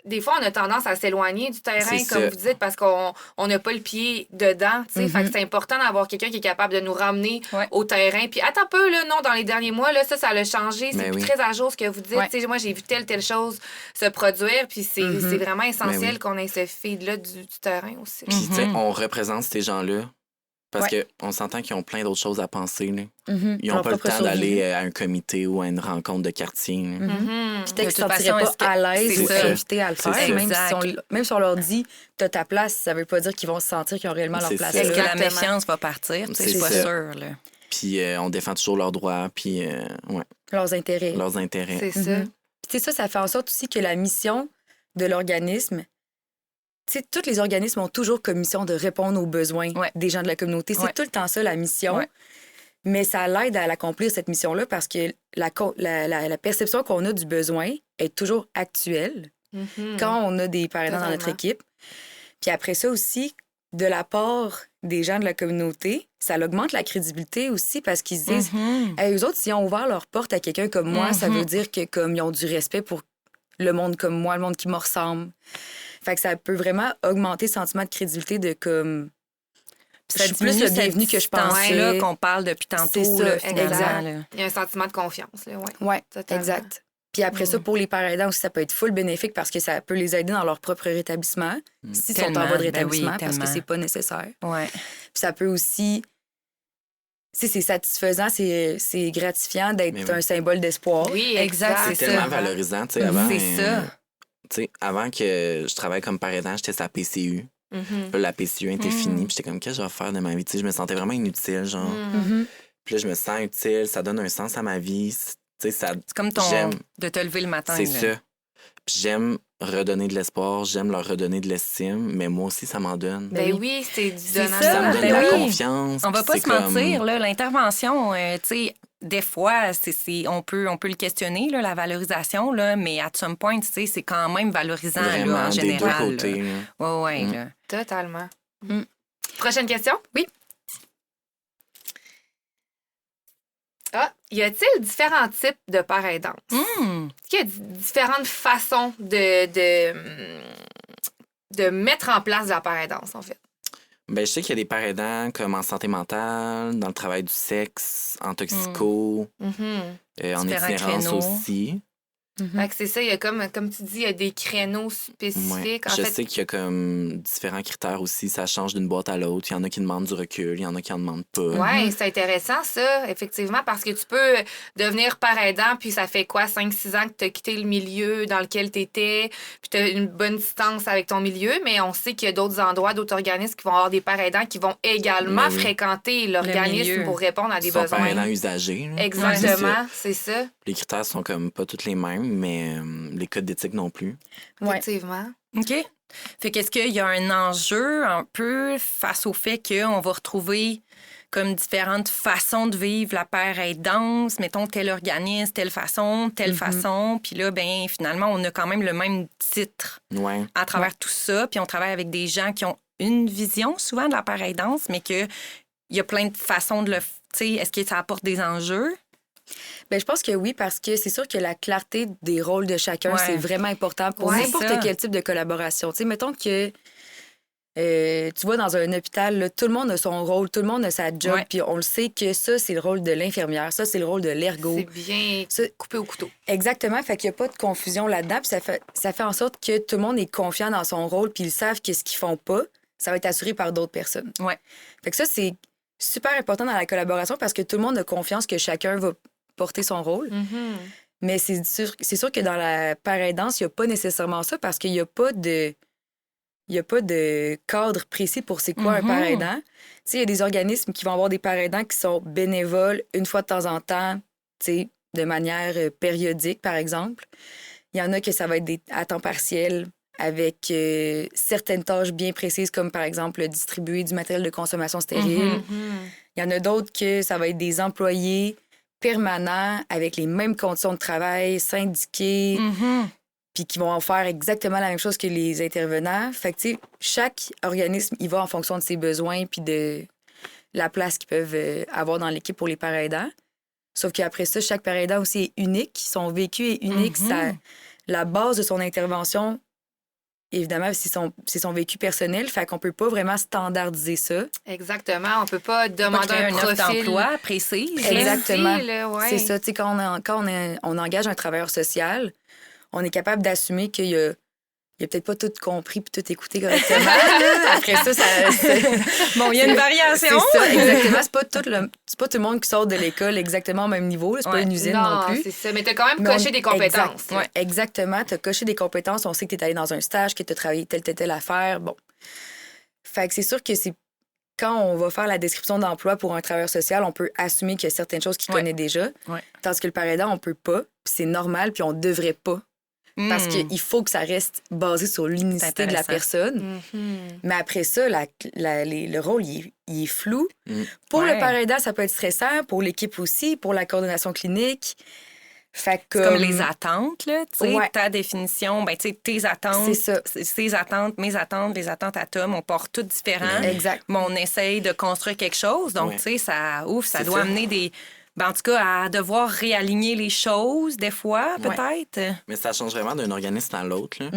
des fois, on a tendance à s'éloigner du terrain, comme vous dites, parce qu'on n'a pas le pied dedans. Fait que c'est important d'avoir quelqu'un qui est capable de nous ramener au terrain. Puis, attends un peu, là, non, dans les derniers mois, là, ça a changé. C'est plus très à jour ce que vous dites. Moi, j'ai vu telle chose se produire. Puis, c'est vraiment essentiel qu'on ait ce feed-là du terrain aussi. Puis, tu sais, on représente ces gens-là. Parce qu'on s'entend qu'ils ont plein d'autres choses à penser. Là. Ils n'ont pas le temps d'aller à un comité ou à une rencontre de quartier. Peut-être qu'ils ne se sentiraient pas à l'aise ou invités à le faire. Même si on leur dit « t'as ta place », ça ne veut pas dire qu'ils vont se sentir qu'ils ont réellement leur place. Est-ce que la méfiance va partir? Je suis pas sûre. Là. Puis on défend toujours leurs droits, puis leurs intérêts. C'est ça. Puis ça fait en sorte aussi que la mission de l'organisme... Tu sais, tous les organismes ont toujours comme mission de répondre aux besoins des gens de la communauté. C'est tout le temps ça, la mission. Mais ça l'aide à l'accomplir, cette mission-là, parce que la perception qu'on a du besoin est toujours actuelle quand on a des parrainants dans notre équipe. Puis après ça aussi, de la part des gens de la communauté, ça augmente la crédibilité aussi parce qu'ils se disent eux autres, s'ils ont ouvert leur porte à quelqu'un comme moi, ça veut dire que comme ils ont du respect pour le monde comme moi, le monde qui me ressemble. Fait que ça peut vraiment augmenter le sentiment de crédibilité de comme... Je suis plus le bienvenu que je pensais. Là qu'on parle depuis tantôt. C'est ça, exact. Il y a un sentiment de confiance. Oui, exact. Puis après ça, pour les parents aidants aussi, ça peut être full bénéfique parce que ça peut les aider dans leur propre rétablissement, s'ils sont en voie de rétablissement, parce que c'est pas nécessaire. Ouais. Puis ça peut aussi... c'est satisfaisant, c'est gratifiant Mais d'être oui. un symbole d'espoir. Oui, Exact, C'est c'est tellement ça. valorisant. Tu sais, avant, C'est ça. tu sais, avant que je travaille comme parent aidant, j'étais sa PCU. Mhm. Là, la PCU était finie. Puis j'étais comme, qu'est-ce que je vais faire de ma vie? Tu sais, je me sentais vraiment inutile, genre. Mhm. Puis là, je me sens utile, ça donne un sens à ma vie. Tu sais, ça. C'est comme J'aime. de te lever le matin. C'est là. ça. Puis j'aime redonner de l'espoir, j'aime leur redonner de l'estime, mais moi aussi, ça m'en donne. Ben oui, c'est du C'est donnant. ça, Ça me donne de ben la oui. confiance. On va puis pas c'est se comme- mentir, là, l'intervention, tu sais, des fois, on peut le questionner, là, la valorisation, là, mais at some point, tu sais, c'est quand même valorisant, là, Vraiment, en des général. deux côtés. là. là. Ouais, Mm. là. Totalement. Mm. Prochaine question? Oui. Ah, y a-t-il différents types de parents aidants? Hmm. Est-ce qu'il y a différentes façons de mettre en place la parent aidance, en fait? Ben, je sais qu'il y a des parents aidants comme en santé mentale, dans le travail du sexe, en toxico, en Différents itinérance créneaux. aussi. Fait que c'est ça, il y a comme tu dis, il y a des créneaux Ouais. spécifiques. En Je fait, sais qu'il y a comme différents critères aussi. Ça change d'une boîte à l'autre. Il y en a qui demandent du recul, il y en a qui en demandent pas. oui, c'est intéressant, ça, effectivement, parce que tu peux devenir parent aidant, puis ça fait quoi, 5-6 ans que tu as quitté le milieu dans lequel tu étais, puis tu as une bonne distance avec ton milieu, mais on sait qu'il y a d'autres endroits, d'autres organismes qui vont avoir des parents aidants qui vont également Ben oui. fréquenter l'organisme milieu. pour répondre à des Ils sont parents besoins. aidants usagers. là. Exactement, c'est ça, Les critères sont comme pas tous les mêmes, mais les codes d'éthique non plus. Ouais. effectivement. OK. Fait qu'est-ce qu'il y a un enjeu un peu face au fait qu'on va retrouver comme différentes façons de vivre la paire aidance, mettons tel organisme, telle façon, puis là, ben finalement, on a quand même le même titre Ouais. à travers tout ça, puis on travaille avec des gens qui ont une vision souvent de la paire aidance, mais qu'il y a plein de façons de le... Tu sais, est-ce que ça apporte des enjeux? Ben, je pense que oui, parce que c'est sûr que la clarté des rôles de chacun, Ouais. c'est vraiment important pour Ouais, n'importe ça. quel type de collaboration. Tu sais, mettons que tu vois, dans un hôpital, là, tout le monde a son rôle, tout le monde a sa job, Ouais. puis on le sait que ça, c'est le rôle de l'infirmière, ça, c'est le rôle de l'ergo. C'est bien Ça- coupé au couteau. Exactement, fait qu'il n'y a pas de confusion là-dedans, puis ça fait en sorte que tout le monde est confiant dans son rôle, puis ils savent que ce qu'ils font pas, ça va être assuré par d'autres personnes. Ouais. Fait que ça, c'est super important dans la collaboration parce que tout le monde a confiance que chacun va porter son rôle. Mais c'est sûr que dans la paraidance, il n'y a pas nécessairement ça parce qu'il n'y a pas de cadre précis pour c'est quoi un paraidant. Tu sais, il y a des organismes qui vont avoir des paraidants qui sont bénévoles une fois de temps en temps, tu sais, de manière périodique, par exemple. Il y en a que ça va être à temps partiel avec certaines tâches bien précises, comme par exemple distribuer du matériel de consommation stérile. Il y en a d'autres que ça va être des employés permanents avec les mêmes conditions de travail, syndiqués, puis qui vont en faire exactement la même chose que les intervenants. Fait que, tu sais, chaque organisme, il va en fonction de ses besoins puis de la place qu'ils peuvent avoir dans l'équipe pour les parents aidants. Sauf qu'après ça, chaque parent aidant aussi est unique. Son vécu est unique. La base de son intervention, évidemment, c'est son vécu personnel. Fait qu'on peut pas vraiment standardiser ça. Exactement. On peut pas Pas demander créer un une offre profil d'emploi précise. précis, Exactement. là, ouais. C'est ça. Tu sais, quand on engage un travailleur social, on est capable d'assumer qu'il a peut-être pas tout compris puis tout écouté correctement. là. Après ça, Bon, il y a une variation. C'est ça, exactement. C'est pas tout le monde qui sort de l'école exactement au même niveau. là. C'est pas Ouais. une usine non plus. c'est ça. Mais t'as quand même Mais coché des compétences. Exact. Ouais, exactement. Tu as coché des compétences. On sait que tu es allé dans un stage, que tu as travaillé telle affaire. Bon. Fait que c'est sûr que c'est quand on va faire la description d'emploi pour un travailleur social, on peut assumer qu'il y a certaines choses qu'il connaît déjà. Ouais. Tandis que le parent aidant, on peut pas. Puis c'est normal, puis on devrait pas. Parce qu'il faut que ça reste basé sur l'unicité de la personne. Mais après ça, le rôle, il est flou. Pour le parent aidant, ça peut être stressant. Pour l'équipe aussi, pour la coordination clinique. Fait que, Comme les attentes, là, tu sais, Ouais. ta définition, ben, tu sais, tes attentes, C'est ça. ses attentes, mes attentes, les attentes à Tom, on part toutes différents. Exact. Mais on essaye de construire quelque chose. Donc, Ouais. tu sais, ça C'est doit ça. amener des... Ben, en tout cas, à devoir réaligner les choses, des fois, Ouais. peut-être. Mais ça change vraiment d'un organisme à l'autre. là.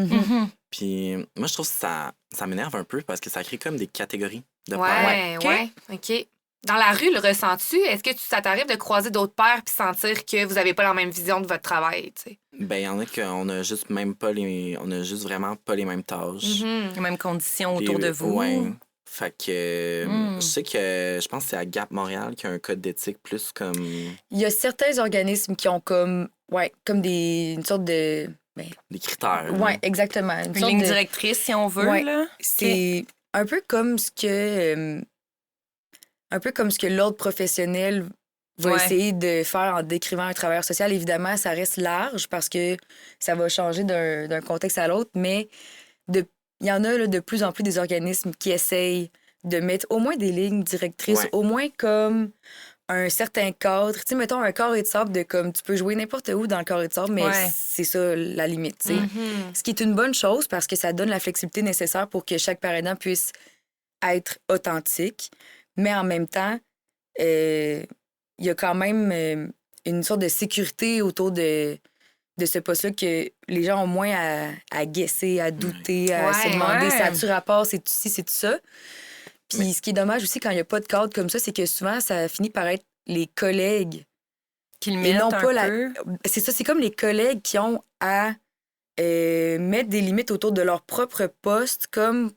Puis moi, je trouve que ça m'énerve un peu parce que ça crée comme des catégories de pères. Ouais, OK. ouais. OK. Dans la rue, le ressens-tu? Est-ce que ça t'arrive de croiser d'autres pères puis sentir que vous n'avez pas la même vision de votre travail, tu sais? Ben, il y en a qu'on a juste même pas on a juste vraiment pas les mêmes tâches. Les mêmes conditions Puis, autour de vous. ouais. Fait que je sais que je pense que c'est à Gap Montréal qu'il y a un code d'éthique plus comme. Il y a certains organismes qui ont comme une sorte de. Des critères. Oui, exactement. Une ligne directrice, si on veut. Ouais, là. c'est un peu comme ce que. Un peu comme ce que l'ordre professionnel va essayer de faire en décrivant un travailleur social. Évidemment, ça reste large parce que ça va changer d'un contexte à l'autre, mais il y en a là, de plus en plus des organismes qui essayent de mettre au moins des lignes directrices, au moins comme un certain cadre. Tu sais, mettons un carré de sable de comme tu peux jouer n'importe où dans le carré de sable, mais c'est ça la limite, tu sais. Ce qui est une bonne chose parce que ça donne la flexibilité nécessaire pour que chaque parent aidant puisse être authentique, mais en même temps, il y a quand même une sorte de sécurité autour de ce poste-là que les gens ont moins à guesser, à douter, à se demander ça a-tu rapport, c'est ci, c'est tout ça. Puis ce qui est dommage aussi quand il n'y a pas de cadre comme ça, c'est que souvent, ça finit par être les collègues qui le mettent non un pas peu. C'est ça, c'est comme les collègues qui ont à mettre des limites autour de leur propre poste, comme...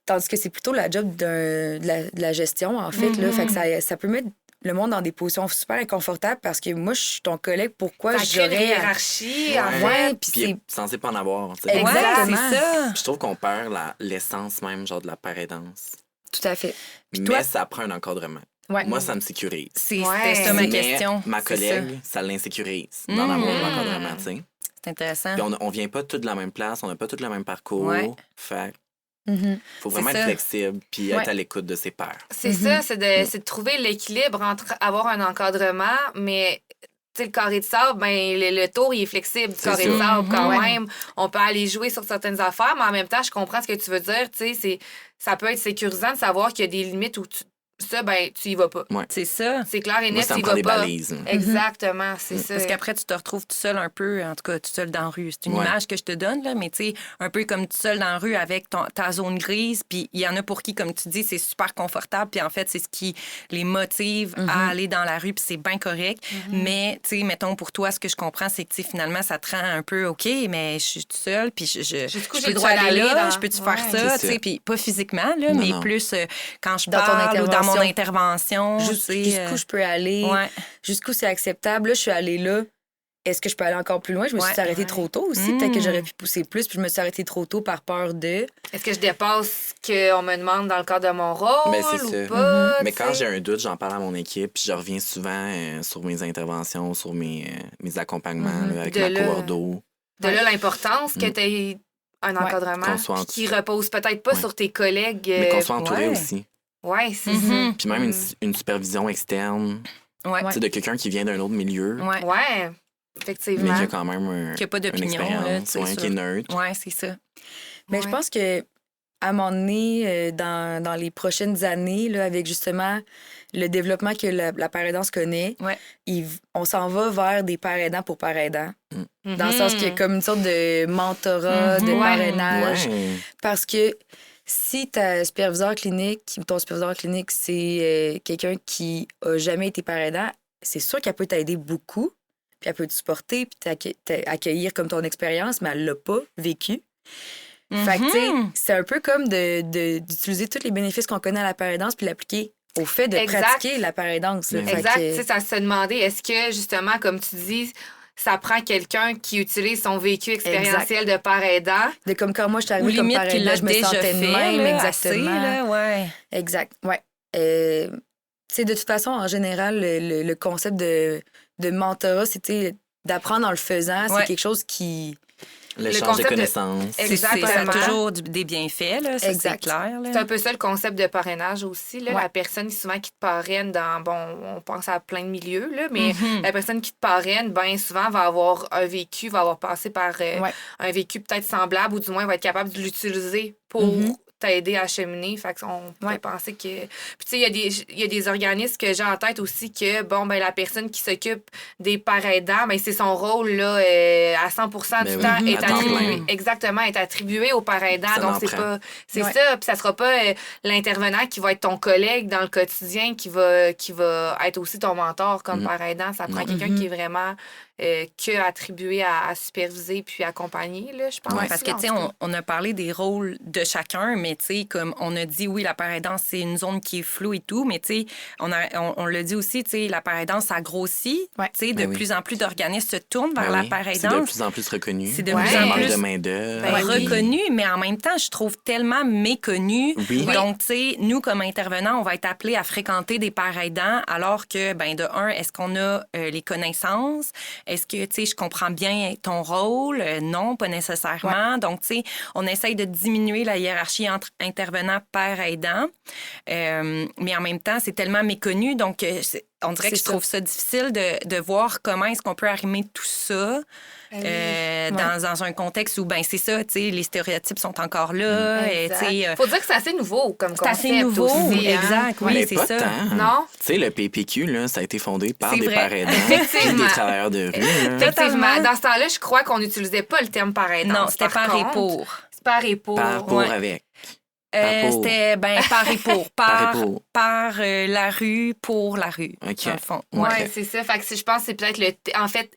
tandis que c'est plutôt la job de la gestion, en fait. Là, fait que ça peut mettre le monde dans des positions super inconfortables parce que moi, je suis ton collègue, pourquoi j'aurais... une hiérarchie, en fait. Ouais, Puis puis c'est censé pas en avoir. T'sais. Exactement. C'est ça. Puis je trouve qu'on perd l'essence même genre de la paraidance. Tout à fait. Mais toi- ça prend un encadrement. Ouais. Moi, ça me sécurise. C'était Ouais. ça ma Mais question. ma C'est collègue, ça l'insécurise d'en avoir de l'encadrement, tu sais. C'est intéressant. Puis on vient pas tous de la même place, on n'a pas tous le même parcours. Ouais. Fait Mhm. faut vraiment C'est être ça. flexible puis être à l'écoute de ses pairs. C'est ça, c'est de trouver l'équilibre entre avoir un encadrement, mais tu sais, le carré de sable, ben, le tour, il est flexible du C'est carré ça. de sable quand même. On peut aller jouer sur certaines affaires, mais en même temps, je comprends ce que tu veux dire. Tu sais, ça peut être sécurisant de savoir qu'il y a des limites où ça, ben, tu y vas pas. C'est ça. C'est clair et Moi, net, ça tu me y prend vas des pas. balises. Exactement, c'est ça. Parce qu'après, tu te retrouves tout seul un peu, en tout cas, tout seul dans la rue. C'est une Ouais. image que je te donne, là, mais tu sais, un peu comme tout seul dans la rue avec ta zone grise. Puis il y en a pour qui, comme tu dis, c'est super confortable. Puis en fait, c'est ce qui les motive à aller dans la rue. Puis c'est bien correct. Mais, tu sais, mettons, pour toi, ce que je comprends, c'est que, tu sais, finalement, ça te rend un peu OK, mais je suis tout seul. Puis Jusqu'où je j'ai peux le droit aller d'aller là, dans- je peux-tu Ouais. faire ça, C'est tu sais. ça. Puis pas physiquement, là, Non, mais non. plus quand je Dans ton parle ou dans mon intervention. intervention. tu sais, Jusqu'où je peux aller, Ouais. jusqu'où c'est acceptable. Là, je suis allée là. Est-ce que je peux aller encore plus loin? Je me suis arrêtée trop tôt aussi. Peut-être que j'aurais pu pousser plus, puis je me suis arrêtée trop tôt par peur de... Est-ce que je dépasse ce qu'on me demande dans le cadre de mon rôle Ben, c'est ou ça. pas? Mais tu quand sais? j'ai un doute, j'en parle à mon équipe, puis je reviens souvent sur mes interventions, sur mes accompagnements là, avec De ma là. cour d'eau. De là, l'importance que tu aies un encadrement Qu'on soit puis qui repose peut-être pas Ouais. sur tes collègues. Mais qu'on soit entouré ouais. aussi. Ouais, c'est Puis même une supervision externe, Ouais. tu sais, de quelqu'un qui vient d'un autre milieu, Ouais. ça. Ouais, mais effectivement. qui a quand même Qu'il y a pas une d'opinion, là, expérience, tu sais, ouais, sur- qui est neutre. Ouais, c'est ça. Mais Ouais. je pense que à un moment donné, dans les prochaines années, là, avec justement le développement que la père aidance connaît, Ouais. on s'en va vers des pères aidants pour pères aidants. Dans le Mhm. sens qu'il y a comme une sorte de mentorat, de Ouais. parrainage. Ouais. Parce que si ta superviseur clinique ou ton superviseur clinique, c'est quelqu'un qui a jamais été père aidant, c'est sûr qu'elle peut t'aider beaucoup, puis elle peut te supporter, puis t'accueillir comme ton expérience, mais elle l'a pas vécu. Fait que, tu sais, c'est un peu comme d'utiliser tous les bénéfices qu'on connaît à la paraidance puis l'appliquer au fait de Exact. pratiquer la paraidance. là. Fait Exact. que- Tu sais, ça se demander, est-ce que, justement, comme tu dis, ça prend quelqu'un qui utilise son vécu expérientiel de père aidant? de comme quand moi, je suis Ou arrivée comme limite père qu'il aidant, l'a je me déjà sentais de fait, même, là, exactement. assez, là, ouais. Exact, ouais. Tu sais, de toute façon, en général, le concept de mentorat, c'est tu sais, d'apprendre en le faisant. Ouais. C'est quelque chose qui... L'échange de concept de- connaissances. Ça a Exactement. toujours des bienfaits, là, ça, c'est Exact. clair. Là. C'est un peu ça le concept de parrainage aussi. Là. Ouais. La personne souvent qui te parraine dans, bon, on pense à plein de milieux, là, mais Mhm. la personne qui te parraine, bien souvent, va avoir un vécu, va avoir passé par Ouais. un vécu peut-être semblable ou du moins va être capable de l'utiliser pour t'aider à cheminer. Fait qu'on peut penser que... Puis tu sais, il y a des organismes que j'ai en tête aussi que, bon, ben la personne qui s'occupe des parents aidants, ben c'est son rôle, là, à 100% du temps est attribué. Exactement, est attribué aux parents aidants. Donc, c'est pas... C'est ça. Puis ça sera pas l'intervenant qui va être ton collègue dans le quotidien qui va être aussi ton mentor comme parent aidant. Ça prend quelqu'un qui est vraiment... que attribué à superviser puis accompagner, là, je pense. Oui, parce que, tu sais, on a parlé des rôles de chacun, mais, tu sais, comme on a dit, oui, la paraidance, c'est une zone qui est floue et tout, mais, tu sais, on l'a dit aussi, tu sais, la paraidance, ça grossit. Tu sais, de plus en plus d'organismes se tournent vers la paraidance. C'est de plus en plus reconnu. C'est de plus en plus de main-d'œuvre. Reconnu, mais en même temps, je trouve tellement méconnu. Oui. Donc, tu sais, nous, comme intervenants, on va être appelés à fréquenter des paraidants, alors que, ben de un, est-ce qu'on a les connaissances? Est-ce que, tu sais, je comprends bien ton rôle? Non, pas nécessairement. Donc, tu sais, on essaye de diminuer la hiérarchie entre intervenants, père aidant. Mais en même temps, c'est tellement méconnu. Donc, on dirait que je trouve ça difficile de voir comment est-ce qu'on peut arrimer tout ça dans un contexte où, ben c'est ça, tu sais, les stéréotypes sont encore là. Faut dire que c'est assez nouveau comme concept. C'est assez nouveau, aussi, exact, oui, mais c'est pas ça. Tant. Non? Tu sais, le PPQ, là, ça a été fondé par des parents aidants, Effectivement. des travailleurs de rue. Effectivement. Dans ce temps-là, je crois qu'on n'utilisait pas le terme parent aidant. Non, c'était par et pour. Par et pour. Par pour avec. C'était par et pour. Par la rue, pour la rue, OK. dans le fond. Oui, c'est ça. Fait que je pense que c'est peut-être en fait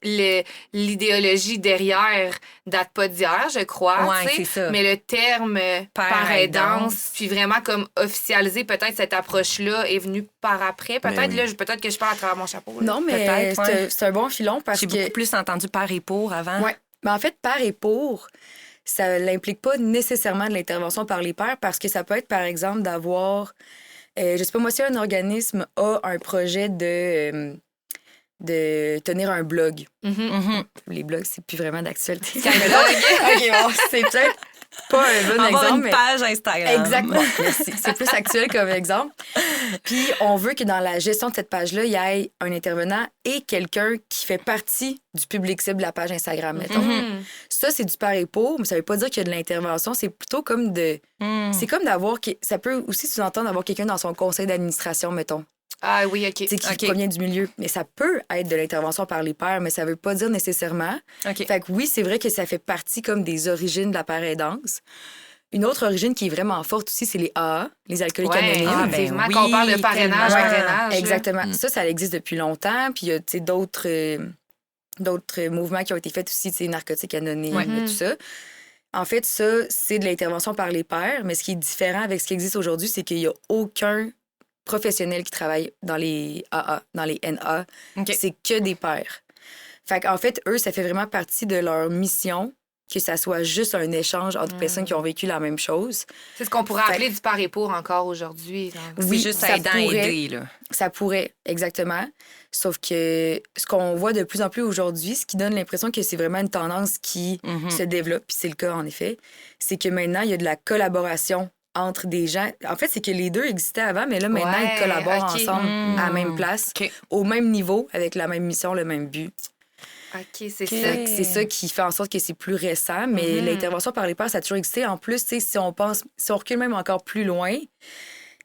l'idéologie derrière date pas d'hier, je crois. Oui, c'est ça. Mais le terme paraidance, puis vraiment comme officialiser peut-être cette approche-là est venu par après. Peut-être que je parle à travers mon chapeau. Là. Non, mais c'est un bon filon parce que... J'ai beaucoup plus entendu par et pour avant. Oui. Mais en fait, par et pour, ça n'implique pas nécessairement de l'intervention par les pairs parce que ça peut être, par exemple, d'avoir... je sais pas, moi, si un organisme a un projet de tenir un blog. Les blogs, c'est plus vraiment d'actualité. OK, bon, c'est peut-être pas un bon avoir exemple. Une page Instagram. Exactement. Merci. C'est plus actuel comme exemple. Puis, on veut que dans la gestion de cette page-là, il y ait un intervenant et quelqu'un qui fait partie du public cible de la page Instagram, mettons. Ça, c'est du par et pour, mais ça veut pas dire qu'il y a de l'intervention. C'est plutôt comme de... C'est comme d'avoir... Ça peut aussi sous-entendre d'avoir quelqu'un dans son conseil d'administration, mettons. Ah oui, OK. Qui provient du milieu. Mais ça peut être de l'intervention par les pairs, mais ça veut pas dire nécessairement. Fait que oui, c'est vrai que ça fait partie comme des origines de la paraidance. Une autre origine qui est vraiment forte aussi, c'est les AA, les alcooliques anonymes. Effectivement, qu'on parle de parrainage. Exactement. Ça existe depuis longtemps. Puis il y a d'autres mouvements qui ont été faits aussi, narcotiques anonymes, tout ça. En fait, ça, c'est de l'intervention par les pairs, mais ce qui est différent avec ce qui existe aujourd'hui, c'est qu'il n'y a aucun professionnels qui travaillent dans les AA, dans les NA. C'est que des pairs. Fait qu'en fait, eux, ça fait vraiment partie de leur mission que ça soit juste un échange entre personnes qui ont vécu la même chose. C'est ce qu'on pourrait appeler du par et pour encore aujourd'hui. Oui, c'est juste aider, là. Ça pourrait, exactement. Sauf que ce qu'on voit de plus en plus aujourd'hui, ce qui donne l'impression que c'est vraiment une tendance qui se développe, puis c'est le cas en effet, c'est que maintenant, il y a de la collaboration entre des gens. En fait, c'est que les deux existaient avant, mais là, maintenant, ils collaborent ensemble à la même place, au même niveau, avec la même mission, le même but. OK, c'est ça. C'est ça qui fait en sorte que c'est plus récent, mais l'intervention par les pairs, ça a toujours existé. En plus, si on recule même encore plus loin,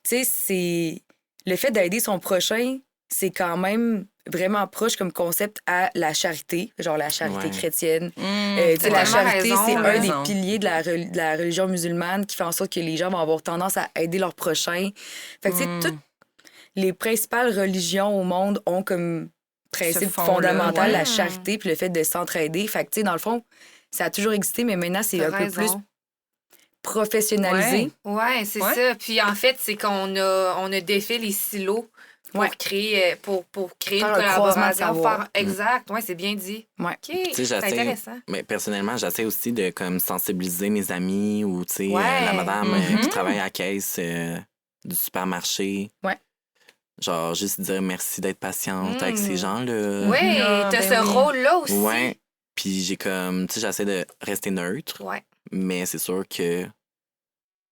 c'est le fait d'aider son prochain, c'est quand même vraiment proche comme concept à la charité, genre la charité chrétienne. La charité, c'est un des piliers de la religion musulmane qui fait en sorte que les gens vont avoir tendance à aider leurs prochains. Fait que, tu sais, toutes les principales religions au monde ont comme principe fondamental la charité puis le fait de s'entraider. Fait que, tu sais, dans le fond, ça a toujours existé, mais maintenant, c'est un peu plus professionnalisé. Ouais, c'est ça. Puis, en fait, c'est qu'on a défait les silos pour créer une collaboration. Exact, oui, c'est bien dit. OK, c'est intéressant. Mais personnellement, j'essaie aussi de comme, sensibiliser mes amis ou la madame qui travaille à la caisse du supermarché. Genre, juste dire merci d'être patiente avec ces gens-là. Oui, t'as ce rôle-là aussi. Oui, puis j'ai comme, j'essaie de rester neutre. Mais c'est sûr que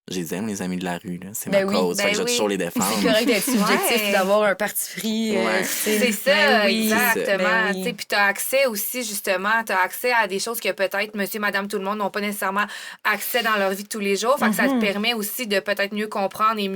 je les aime, les amis de la rue. Là. C'est Ben ma oui, cause. ben Fait que je vais oui. toujours les défendre. C'est correct d'être subjectif Ouais. et d'avoir un parti pris. Ouais. C'est ça, Ben oui, exactement. ben oui. Tu sais, puis tu as accès aussi, justement, tu as accès à des choses que peut-être monsieur, madame, tout le monde n'ont pas nécessairement accès dans leur vie de tous les jours. Fait que ça te permet aussi de peut-être mieux comprendre et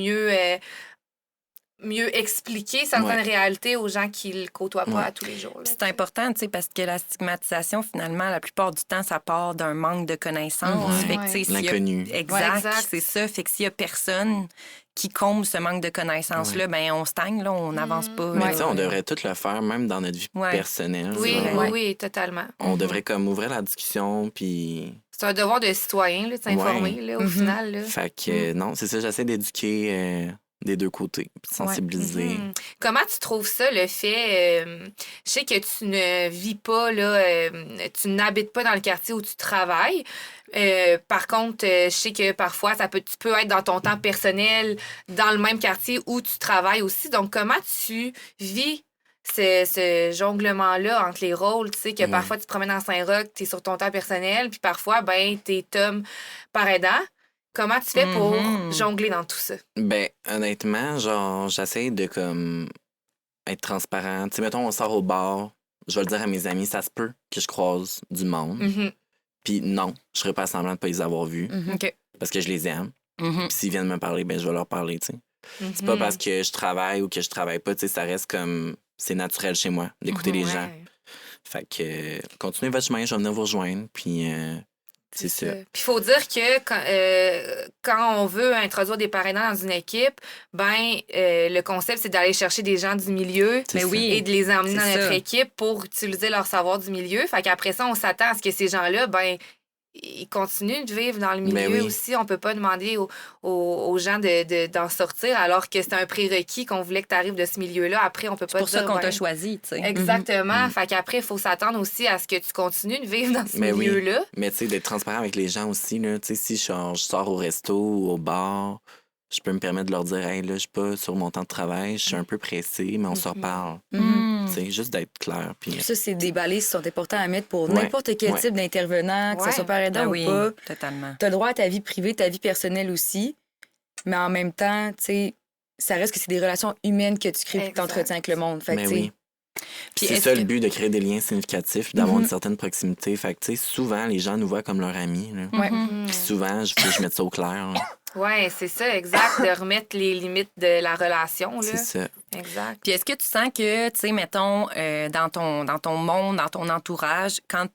mieux expliquer certaines réalités aux gens qui le côtoient pas à tous les jours. là. Puis c'est important, tu sais, parce que la stigmatisation, finalement, la plupart du temps, ça part d'un manque de connaissances. Ouais. Fait que, tu sais, s'il y a- L'inconnu. Exact, Ouais, exact. c'est ça. Fait que s'il y a personne qui comble ce manque de connaissances-là, ben on stagne, là, on n'avance pas. Mais là. tu sais, on devrait tout le faire, même dans notre vie Ouais. personnelle. Oui, genre. oui, oui, totalement. On devrait comme ouvrir la discussion, puis... C'est un devoir de citoyen, là, de s'informer, là, au final. Là. Fait que, non, c'est ça, j'essaie d'éduquer des deux côtés, puis de sensibiliser. Mhm. Comment tu trouves ça, le fait... je sais que tu ne vis pas, là, tu n'habites pas dans le quartier où tu travailles. Par contre, je sais que parfois, tu peux être dans ton temps personnel, dans le même quartier où tu travailles aussi. Donc, comment tu vis ce jonglement-là entre les rôles? Tu sais, que parfois, tu te promènes dans Saint-Roch, tu es sur ton temps personnel, puis parfois, ben, tu es Tom par aidant. Comment tu fais pour jongler dans tout ça? Ben, honnêtement, genre, j'essaie de, comme, être transparent. Tu sais, mettons, on sort au bar, je vais le dire à mes amis, ça se peut que je croise du monde. Mhm. Puis non, je ferai pas semblant de pas les avoir vus, OK. parce que je les aime. Mhm. Puis s'ils viennent me parler, ben je vais leur parler, tu sais. C'est Mhm. pas parce que je travaille ou que je travaille pas, tu sais, ça reste comme... C'est naturel chez moi d'écouter les gens. Ouais. Fait que continuez votre chemin, je vais venir vous rejoindre, puis c'est ça. Puis il faut dire que quand on veut introduire des parrainants dans une équipe, ben le concept, c'est d'aller chercher des gens du milieu C'est ça. et de les emmener dans C'est notre ça. équipe pour utiliser leur savoir du milieu. Fait qu'après ça, on s'attend à ce que ces gens-là, ben ils continuent de vivre dans le milieu Ben oui. aussi. On peut pas demander aux gens d'en sortir alors que c'est un prérequis qu'on voulait que tu arrives de ce milieu-là. Après, on peut pas C'est pour ça dire, qu'on ben, t'a choisi, tu sais. Exactement. Fait qu'après, il faut s'attendre aussi à ce que tu continues de vivre dans ce Mais oui. milieu-là. Mais tu sais, d'être transparent avec les gens aussi, là. Tu sais, si je sors au resto ou au bar, je peux me permettre de leur dire, hey, là, je suis pas sur mon temps de travail, je suis un peu pressé, mais on se reparle. Mm. Tu sais, juste d'être clair. Puis Ça, c'est des balises qui sont importantes à mettre pour Ouais. n'importe quel Ouais. type d'intervenant, que Ouais. ce soit par aidant Ben ou oui, pas. totalement. Tu as le droit à ta vie privée, ta vie personnelle aussi. Mais en même temps, tu sais, ça reste que c'est des relations humaines que tu crées et que tu Exact. entretiens avec le monde. Fait que, mais tu sais, oui. Puis C'est est-ce ça que- le but, de créer des liens significatifs, d'avoir une certaine proximité. Fait que, tu sais, souvent, les gens nous voient comme leurs amis. Là. Ouais. Puis souvent, faut que je mette ça au clair. là. Oui, c'est ça, exact, de remettre les limites de la relation. Là. C'est ça. Exact. Puis est-ce que tu sens que, tu sais, mettons, dans ton monde, dans ton entourage, quand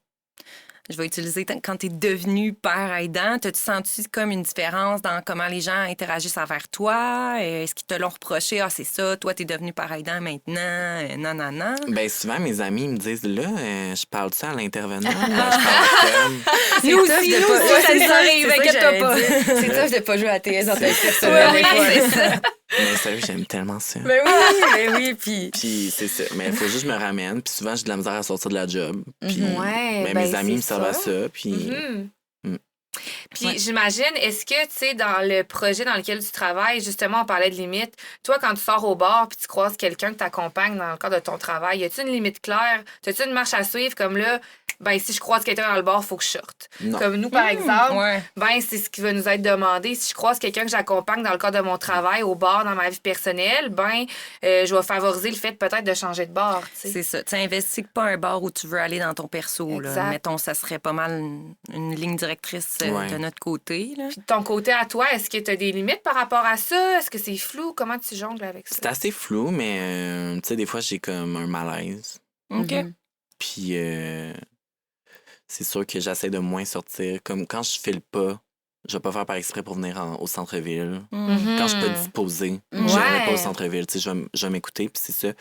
je vais utiliser quand tu es devenu père aidant, t'as-tu senti comme une différence dans comment les gens interagissent envers toi? Est-ce qu'ils te l'ont reproché? Ah, c'est ça, toi, tu es devenu père aidant maintenant, non, non, non. Ben souvent, mes amis me disent, là, je parle ça à l'intervenant? ou je parle à Tom? Nous aussi, ça nous arrive, inquiète-toi pas. C'est tough de pas jouer à TS dans ta vie Ouais, personnelle. des fois. c'est ça. Mais sérieux, j'aime tellement ça. Mais oui, mais oui, puis... Puis c'est ça. Mais il faut juste que je me ramène. Puis souvent, j'ai de la misère à sortir de la job. Puis Ouais, mais ben, mes amis me c'est servent à ça. ça. Puis Mhm. Mm. Puis j'imagine, est-ce que, tu sais, dans le projet dans lequel tu travailles, justement, on parlait de limites. Toi, quand tu sors au bar puis tu croises quelqu'un qui t'accompagne dans le cadre de ton travail, y a-tu une limite claire? As-tu une marche à suivre comme là, ben si je croise quelqu'un dans le bar, il faut que je sorte? Non. Comme nous, par exemple, Ouais. ben c'est ce qui va nous être demandé. Si je croise quelqu'un que j'accompagne dans le cadre de mon travail, au bar, dans ma vie personnelle, ben je vais favoriser le fait peut-être de changer de bar, tu sais. C'est ça. Tu investis pas un bar où tu veux aller dans ton perso. Là. Exact. Mettons, ça serait pas mal une ligne directrice Ouais. de notre côté. Là. Puis de ton côté à toi, est-ce que tu as des limites par rapport à ça? Est-ce que c'est flou? Comment tu jongles avec c'est ça? assez flou, mais tu sais, des fois, j'ai comme un malaise. OK. Mhm. Puis c'est sûr que j'essaie de moins sortir. Comme quand je file pas, je vais pas faire par exprès pour venir au centre-ville. Mm. Quand je suis pas disposée, je Ouais. n'irai pas au centre-ville. Tu sais, je vais m'écouter, puis c'est ça.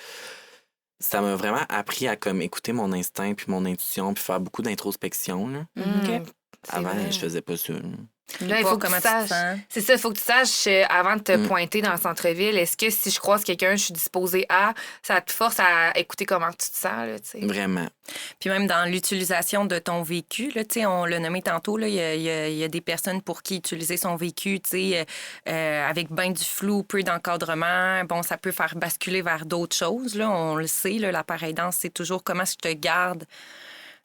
Ça m'a vraiment appris à comme écouter mon instinct puis mon intuition puis faire beaucoup d'introspection. Là. Mhm. C'est Avant, vrai. je faisais pas ça. là. Là, il Voir faut que comment tu tu te saches. sens. C'est ça, il faut que tu saches avant de te Mm. pointer dans le centre-ville, est-ce que si je croise quelqu'un, je suis disposée à, ça te force à écouter comment tu te sens, là, tu sais. Vraiment. Puis même dans l'utilisation de ton vécu, là, tu sais, on l'a nommé tantôt, là, il y a des personnes pour qui utiliser son vécu, tu sais, avec bien du flou, peu d'encadrement, bon, ça peut faire basculer vers d'autres choses. Là, on le sait, là, la pareille danse, c'est toujours comment je te garde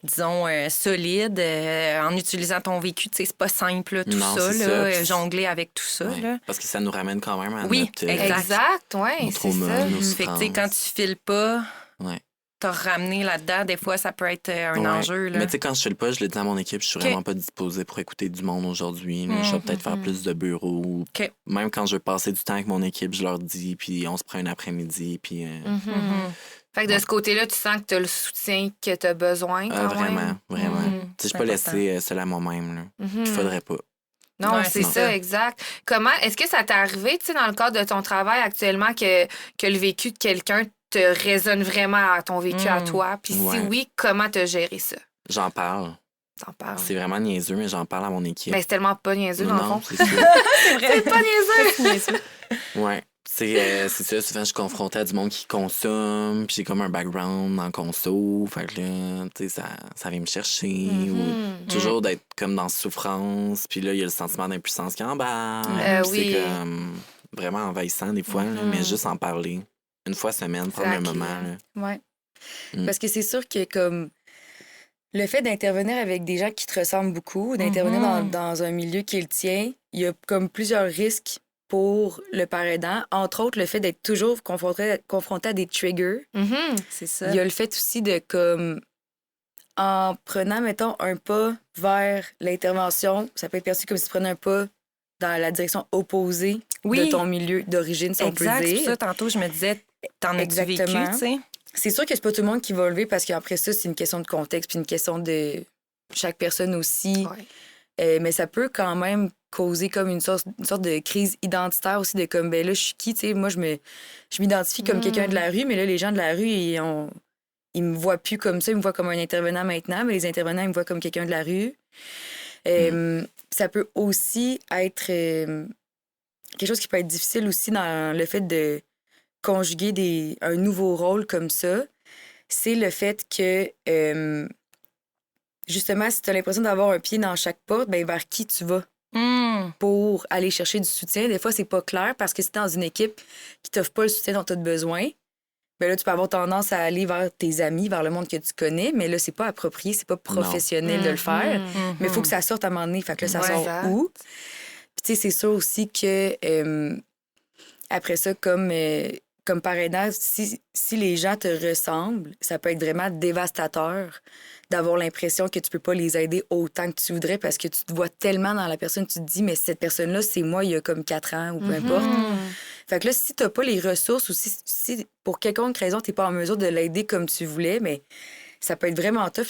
disons, solide, en utilisant ton vécu. Tu sais, c'est pas simple, là, tout Non, ça, c'est là, ça. jongler avec tout ça. Ouais. Là. Parce que ça nous ramène quand même à Oui, notre... Exact, oui, nos c'est traumas, ça. nos Fait que, tu sais, souffrances. quand tu files pas, Ouais. te ramener là-dedans, des fois, ça peut être un Ouais. enjeu. Là. Mais tu sais, quand je file pas, je le dis à mon équipe, je suis OK. vraiment pas disposée pour écouter du monde aujourd'hui. Là. Je vais peut-être faire plus de bureaux. OK. Même quand je veux passer du temps avec mon équipe, je leur dis, puis on se prend un après-midi, puis... Fait que de ce côté-là, tu sens que tu as le soutien que tu as besoin quand vraiment, même. vraiment. Mhm. Tu sais, je suis C'est pas important. laissée seule à moi-même. Là. Mhm. Il faudrait pas. Non, Ouais, c'est c'est ça, ça. exact. Comment, est-ce que ça t'est arrivé, tu sais, dans le cadre de ton travail actuellement, que le vécu de quelqu'un te résonne vraiment à ton vécu à toi? Puis si Ouais. oui, comment t'as géré ça? J'en parle. T'en parles. C'est vraiment niaiseux, mais j'en parle à mon équipe. Ben, c'est tellement pas niaiseux, dans le Non, fond. c'est ça. C'est vrai. C'est pas niaiseux! Ouais. C'est ça, souvent je suis confrontée à du monde qui consomme, puis j'ai comme un background en conso, fait que là, tu sais, ça vient me chercher, ou toujours d'être comme dans souffrance, puis là, il y a le sentiment d'impuissance qui embarque, oui. c'est comme vraiment envahissant des fois, là, mais juste en parler, une fois semaine, prendre un Exact. moment, là. Ouais. Mm. Parce que c'est sûr que comme le fait d'intervenir avec des gens qui te ressemblent beaucoup, d'intervenir dans un milieu qui est le tien, il y a comme plusieurs risques pour le parent aidant. Entre autres, le fait d'être toujours confronté à des triggers. Mhm. C'est ça. Il y a le fait aussi de comme en prenant, mettons, un pas vers l'intervention, ça peut être perçu comme si tu prenais un pas dans la direction opposée Oui. de ton milieu d'origine, si on Exact. peut C'est pour dire. ça, tantôt, je me disais, t'en as-tu vécu, Exactement. tu sais? C'est sûr que c'est pas tout le monde qui va lever parce qu'après ça, c'est une question de contexte puis une question de chaque personne aussi. Ouais. Mais ça peut quand même causer comme une sorte de crise identitaire aussi de comme, ben là, je suis qui, tu sais, moi, je m'identifie comme quelqu'un de la rue, mais là, les gens de la rue, ils me voient plus comme ça, ils me voient comme un intervenant maintenant, mais les intervenants, ils me voient comme quelqu'un de la rue. Ça peut aussi être quelque chose qui peut être difficile aussi dans le fait de conjuguer un nouveau rôle comme ça. C'est le fait que, justement, si tu as l'impression d'avoir un pied dans chaque porte, ben vers qui tu vas pour aller chercher du soutien. Des fois, c'est pas clair parce que si tu es dans une équipe qui t'offre pas le soutien dont tu as besoin, ben là, tu peux avoir tendance à aller vers tes amis, vers le monde que tu connais, mais là, c'est pas approprié, c'est pas professionnel de le faire. Mais il faut que ça sorte à un moment donné. Fait que là, ça sort exact. où? Puis, tu sais, c'est sûr aussi que après ça, comme parent aidant, si les gens te ressemblent, ça peut être vraiment dévastateur d'avoir l'impression que tu peux pas les aider autant que tu voudrais parce que tu te vois tellement dans la personne, tu te dis, mais cette personne-là, c'est moi il y a comme 4 ans ou peu importe. Fait que là, si t'as pas les ressources ou si pour quelconque raison, t'es pas en mesure de l'aider comme tu voulais, mais ça peut être vraiment tough.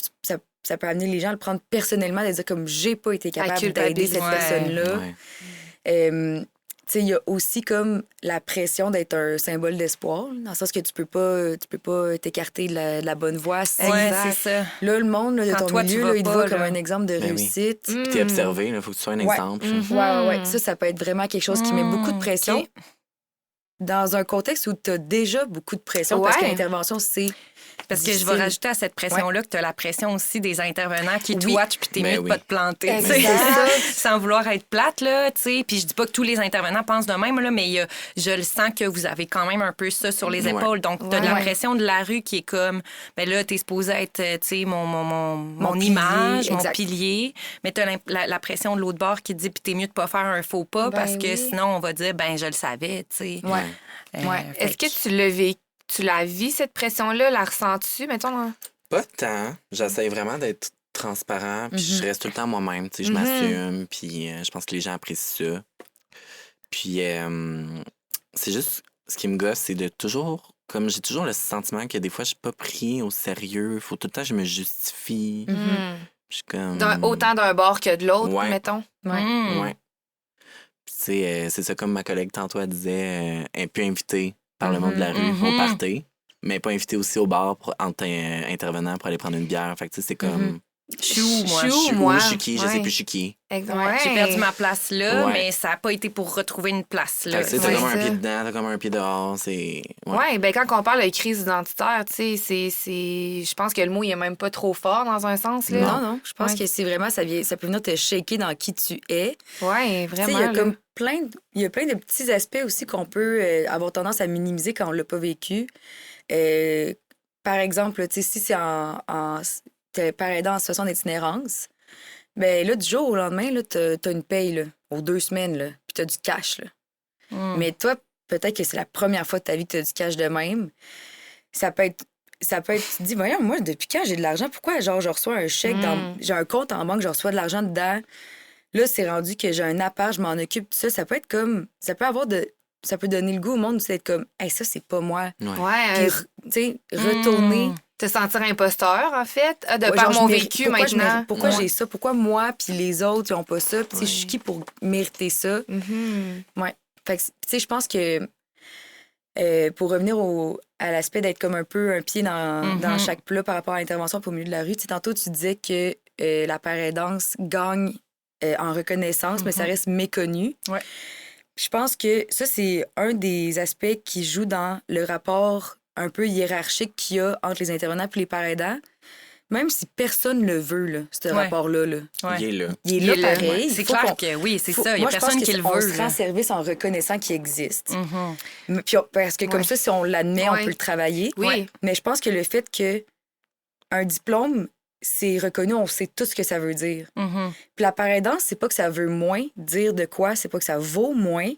Ça peut amener les gens à le prendre personnellement, de dire comme j'ai pas été capable d'aider cette personne-là. Ouais. Tu sais, il y a aussi comme la pression d'être un symbole d'espoir, dans le sens que tu peux pas t'écarter de la bonne voie. Si, Ouais, c'est ça. là, le monde là, de Quand ton toi, tu milieu, vas là, il te pas, voit comme là. un exemple de Ben oui. réussite. Puis t'es observé, il faut que tu sois un exemple. Ouais. Ça peut être vraiment quelque chose qui met beaucoup de pression. OK. Dans un contexte où tu as déjà beaucoup de pression, parce que Ouais. l'intervention, c'est Parce que je vais rajouter à cette pression-là que tu as la pression aussi des intervenants qui te Oui. watchent puis t'es Ben mieux de oui. pas te planter. Exact. tu sais. Sans vouloir être plate, là, tu sais. Puis je dis pas que tous les intervenants pensent de même, là, mais je le sens que vous avez quand même un peu ça sur les Ouais. épaules. Donc, tu as de la Ouais. pression de la rue qui est comme, ben là, t'es supposé être, tu sais, mon pilier, image, mon exact. pilier. Mais tu as la pression de l'autre bord qui te dit, puis t'es mieux de pas faire un faux pas Ben parce que oui. sinon, on va dire, ben je le savais, tu sais. Ouais. Ouais. fait Est-ce que tu l'as vécu? Tu la vis, cette pression-là? La ressens-tu, mettons? Dans... Pas tant. J'essaie vraiment d'être transparent, puis je reste tout le temps moi-même. Tu sais, je m'assume, puis je pense que les gens apprécient ça. Puis c'est juste, ce qui me gosse, c'est de toujours, comme j'ai toujours le sentiment que des fois, je suis pas pris au sérieux. Faut tout le temps que je me justifie. Je suis comme... Autant d'un bord que de l'autre, Ouais. mettons. Ouais. Ouais. Puis c'est ça, comme ma collègue tantôt, elle disait, elle peut inviter par le monde de la rue au party, mais pas inviter aussi au bar entre intervenants pour aller prendre une bière. Fait que tu sais, c'est comme... Je suis où, moi? Je suis où, Je suis moi? où, je suis qui, je sais Ouais. plus je suis qui. Exact. J'ai perdu ma place là, Ouais. mais ça n'a pas été pour retrouver une place là. Fait que, tu sais, t'as Ouais, comme un ça. pied dedans, t'as comme un pied dehors, c'est... Ouais. Oui, ben quand on parle de crise identitaire, tu sais, je pense que le mot, il est même pas trop fort dans un sens, là. Non. Je pense Ouais. que c'est vraiment, ça peut venir te shaker dans qui tu es. Oui, Tu sais, vraiment. il y a là. comme il y a plein de petits aspects aussi qu'on peut avoir tendance à minimiser quand on l'a pas vécu. Par exemple, tu sais, si c'est t'es père aidant en situation d'itinérance, ben là, du jour au lendemain, là, t'as une paye, là, aux 2 semaines, là, puis t'as du cash, là. Mais toi, peut-être que c'est la première fois de ta vie que t'as du cash de même. Ça peut être, tu te dis, voyons, moi, depuis quand j'ai de l'argent? Pourquoi, genre, je reçois un chèque, j'ai un compte en banque, je reçois de l'argent dedans. Là, c'est rendu que j'ai un appart, je m'en occupe, tout ça. Ça peut être comme, ça peut donner le goût au monde, c'est être comme, hey, ça, c'est pas moi. Ouais. Puis, tu sais, retourner. Te sentir imposteur, en fait, de Ouais, par genre, mon je mérite- vécu pourquoi maintenant. pourquoi j'ai ça? Pourquoi moi puis les autres, ils ont pas ça? Puis, tu sais, je suis qui pour mériter ça? Ouais. Fait que, tu sais, je pense que pour revenir à l'aspect d'être comme un peu un pied dans chaque plat par rapport à l'intervention pour le milieu de la rue, tu sais, tantôt, tu disais que la paraidance gagne en reconnaissance, mais ça reste méconnu. Ouais. Je pense que ça, c'est un des aspects qui joue dans le rapport un peu hiérarchique qu'il y a entre les intervenants et les paraidants. Même si personne ne le veut, là, ce rapport-là. Là. Ouais. Il est là. Il est là pareil. C'est clair que oui, c'est ça. Il y a personne qui le On veut. se rend là. service en reconnaissant qu'il existe. Puis parce que comme Ouais. ça, si on l'admet, on peut le travailler. Oui. Ouais. Mais je pense que le fait que un diplôme, c'est reconnu, on sait tout ce que ça veut dire. Puis la paraidance, c'est pas que ça veut moins dire de quoi, c'est pas que ça vaut moins.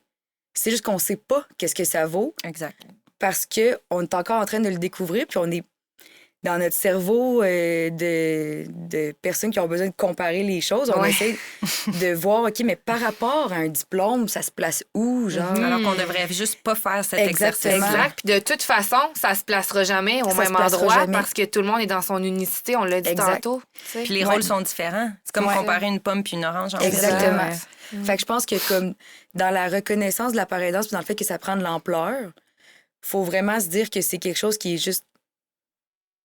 C'est juste qu'on sait pas qu'est-ce que ça vaut. Exact. Parce qu'on est encore en train de le découvrir, puis on est dans notre cerveau de personnes qui ont besoin de comparer les choses. On essaie de voir, OK, mais par rapport à un diplôme, ça se place où, genre? Alors qu'on devrait juste pas faire cet Exactement. exercice. Exact. Puis de toute façon, ça se placera jamais au Ça même se placera endroit jamais. parce que tout le monde est dans son unicité, on l'a dit Exact. tantôt. tu sais. Puis les rôles sont différents. C'est comme comparer une pomme puis une orange. En fait. Exactement. Fait que je pense que comme dans la reconnaissance de la paraidance, puis dans le fait que ça prend de l'ampleur, faut vraiment se dire que c'est quelque chose qui est juste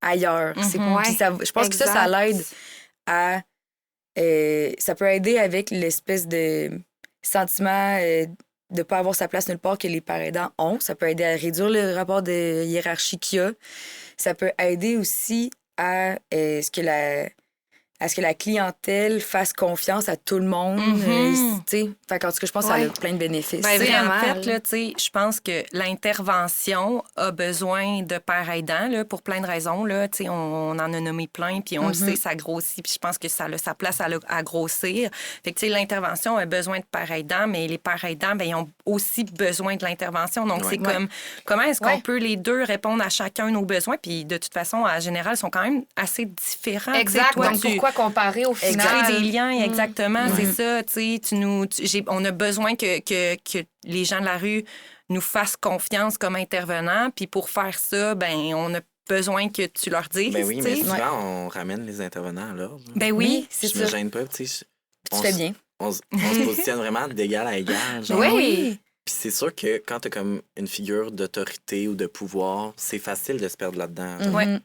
ailleurs. Puis je pense que ça l'aide à... ça peut aider avec l'espèce de sentiment de ne pas avoir sa place nulle part que les paraidants ont. Ça peut aider à réduire le rapport de hiérarchie qu'il y a. Ça peut aider aussi à ce que la clientèle fasse confiance à tout le monde. Tu sais, fait qu'en tout cas, je pense que ça a plein de bénéfices. Ben, vraiment. En fait, là, tu sais, je pense que l'intervention a besoin de père aidant là, pour plein de raisons. Là. Tu sais, on en a nommé plein, puis on le sait, ça grossit, puis je pense que ça a sa place à grossir. Fait que, tu sais, l'intervention a besoin de père aidant, mais les pères aidants, ben, ils ont aussi besoin de l'intervention. Donc, c'est comme, comment est-ce qu'on peut les deux répondre à chacun nos besoins? Puis, de toute façon, en général, ils sont quand même assez différents. Exact. Toi, Donc, pourquoi comparer au créer final? des liens, exactement, c'est ça. Tu sais, on a besoin que les gens de la rue nous fassent confiance comme intervenants. Puis pour faire ça, ben on a besoin que tu leur dises. Ben oui, tu mais sais. souvent, on ramène les intervenants à l'ordre. Ben oui, c'est Je me ça. gêne pas, tu sais. Tu fais bien. On se positionne vraiment d'égal à égal. Genre. Oui. Puis c'est sûr que quand t'as comme une figure d'autorité ou de pouvoir, c'est facile de se perdre là-dedans. genre. Ouais.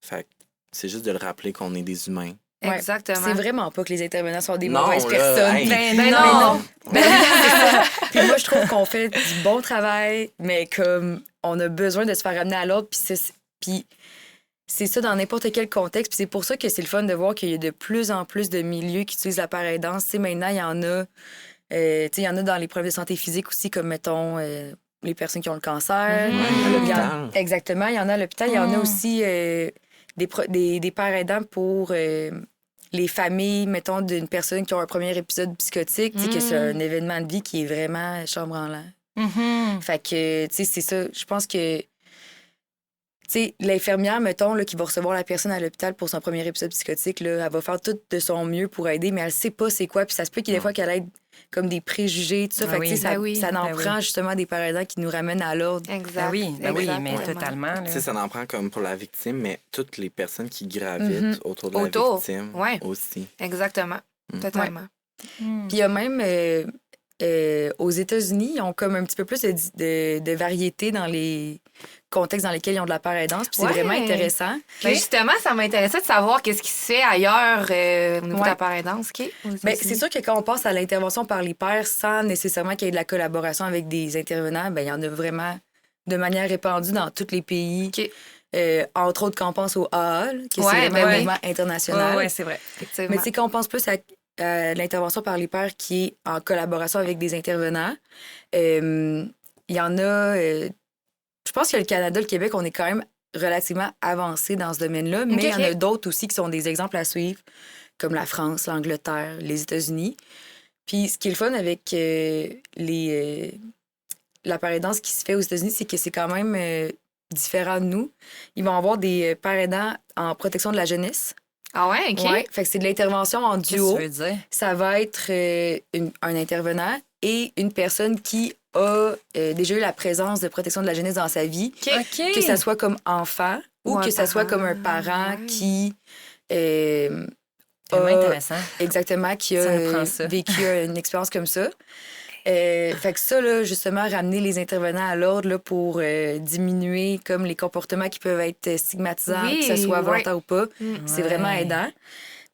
Fait que c'est juste de le rappeler qu'on est des humains. Ouais. Exactement. C'est vraiment pas que les intervenants sont des Non, mauvaises là, personnes. hey. Ben non. Ben, c'est ça. Puis moi, je trouve qu'on fait du bon travail, mais comme on a besoin de se faire amener à l'ordre, puis c'est ça dans n'importe quel contexte. Puis c'est pour ça que c'est le fun de voir qu'il y a de plus en plus de milieux qui utilisent la paraidance. Tu sais, maintenant, il y en a, tu sais, il y en a dans les problèmes de santé physique aussi, comme, mettons, les personnes qui ont le cancer. à Il y en- l'hôpital. Exactement, il y en a à l'hôpital. Il y en a aussi des pères aidants pour les familles, mettons, d'une personne qui a un premier épisode psychotique, tu sais, que c'est un événement de vie qui est vraiment chambranlant. Fait que, tu sais, c'est ça. Je pense que, tu sais, l'infirmière, mettons, là, qui va recevoir la personne à l'hôpital pour son premier épisode psychotique, là, elle va faire tout de son mieux pour aider, mais elle sait pas c'est quoi. Puis ça se peut qu'il y ait des fois qu'elle ait comme des préjugés, tout ça. Ah Fait que, oui. tu sais, Ben oui. ça en Ben oui. prend justement des parents qui nous ramènent à l'ordre. Exact. Ben oui, mais Exactement. totalement. Là. Tu sais, ça en prend comme pour la victime, mais toutes les personnes qui gravitent autour de la Autour, victime ouais. aussi. Exactement. Totalement. Puis il y a même aux États-Unis, ils ont comme un petit peu plus de variété dans les contextes dans lesquels ils ont de la paraidance. Puis c'est Ouais. vraiment intéressant. Ben, justement, ça m'intéressait de savoir qu'est-ce qui se fait ailleurs au niveau de Ouais. la paraidance. OK? Ben, c'est sûr que quand on passe à l'intervention par les pairs sans nécessairement qu'il y ait de la collaboration avec des intervenants, ben, il y en a vraiment de manière répandue dans tous les pays. OK. Entre autres, quand on pense au AA, là, que Ouais, c'est vraiment ben un oui. mouvement international. Ouais, c'est vrai. Effectivement. Mais tu sais, quand on pense plus à l'intervention par les pairs qui est en collaboration avec des intervenants, il y en a... je pense que le Canada, le Québec, on est quand même relativement avancé dans ce domaine-là, mais il y en a d'autres aussi qui sont des exemples à suivre, comme la France, l'Angleterre, les États-Unis. Puis ce qui est le fun avec la père aidance qui se fait aux États-Unis, c'est que c'est quand même différent de nous. Ils vont avoir des pères aidants en protection de la jeunesse. Ah ouais, OK. Ouais, fait que c'est de l'intervention en duo. Qu'est-ce que tu veux dire? Ça va être un intervenant et une personne qui a déjà eu la présence de protection de la jeunesse dans sa vie, OK. que ça soit comme enfant ou que ça soit comme un parent qui Tellement intéressant. exactement, qui Ça a nous prend ça. vécu une expérience comme ça. Fait que ça, là, justement, ramener les intervenants à l'ordre là, pour diminuer comme les comportements qui peuvent être stigmatisants, Oui, que ce soit volontaire ou pas, c'est vraiment Ouais. aidant.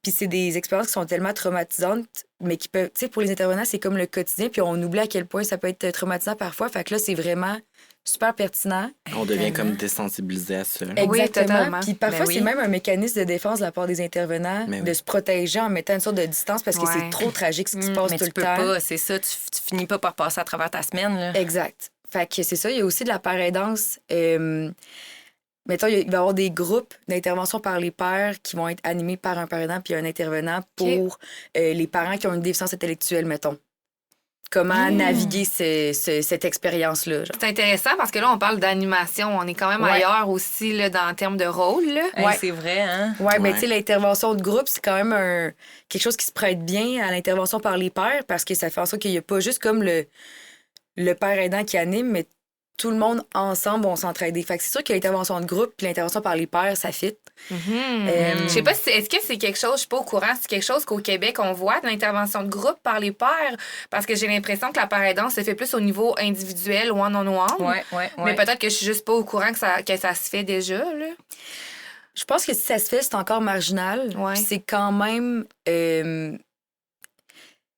Puis c'est des expériences qui sont tellement traumatisantes, mais qui peuvent, tu sais, pour les intervenants, c'est comme le quotidien, puis on oublie à quel point ça peut être traumatisant parfois. Fait que là, c'est vraiment super pertinent. On devient comme désensibilisé à ça. Oui, Exactement. totalement. Puis parfois, Ben oui. c'est même un mécanisme de défense de la part des intervenants, Mais de oui. se protéger en mettant une sorte de distance parce que Ouais. c'est trop tragique ce qui se passe Mais tout tu le peux temps. pas, c'est ça. Tu finis pas par passer à travers ta semaine, là. Exact. Fait que c'est ça. Il y a aussi de la paraidance. Mettons, il va y avoir des groupes d'intervention par les pairs qui vont être animés par un parent puis un intervenant pour les parents qui ont une déficience intellectuelle, mettons. Comment naviguer cette expérience-là. Genre. C'est intéressant parce que là, on parle d'animation. On est quand même Ouais. ailleurs aussi là, dans le terme de rôle. Là. Hey, Ouais. c'est vrai, hein? Oui, mais Ouais. tu sais, l'intervention de groupe, c'est quand même quelque chose qui se prête bien à l'intervention par les pairs parce que ça fait en sorte qu'il n'y a pas juste comme le père aidant qui anime, mais tout le monde ensemble vont s'entraider. Fait que c'est sûr que l'intervention de groupe puis l'intervention par les pairs, ça fit. Je sais pas si est-ce que c'est quelque chose, je suis pas au courant, c'est quelque chose qu'au Québec on voit de l'intervention de groupe par les pairs parce que j'ai l'impression que la paraidance se fait plus au niveau individuel, one-on-one. Ouais. Mais peut-être que je suis juste pas au courant que ça se fait déjà là. Je pense que si ça se fait, c'est encore marginal. Ouais. Puis c'est quand même...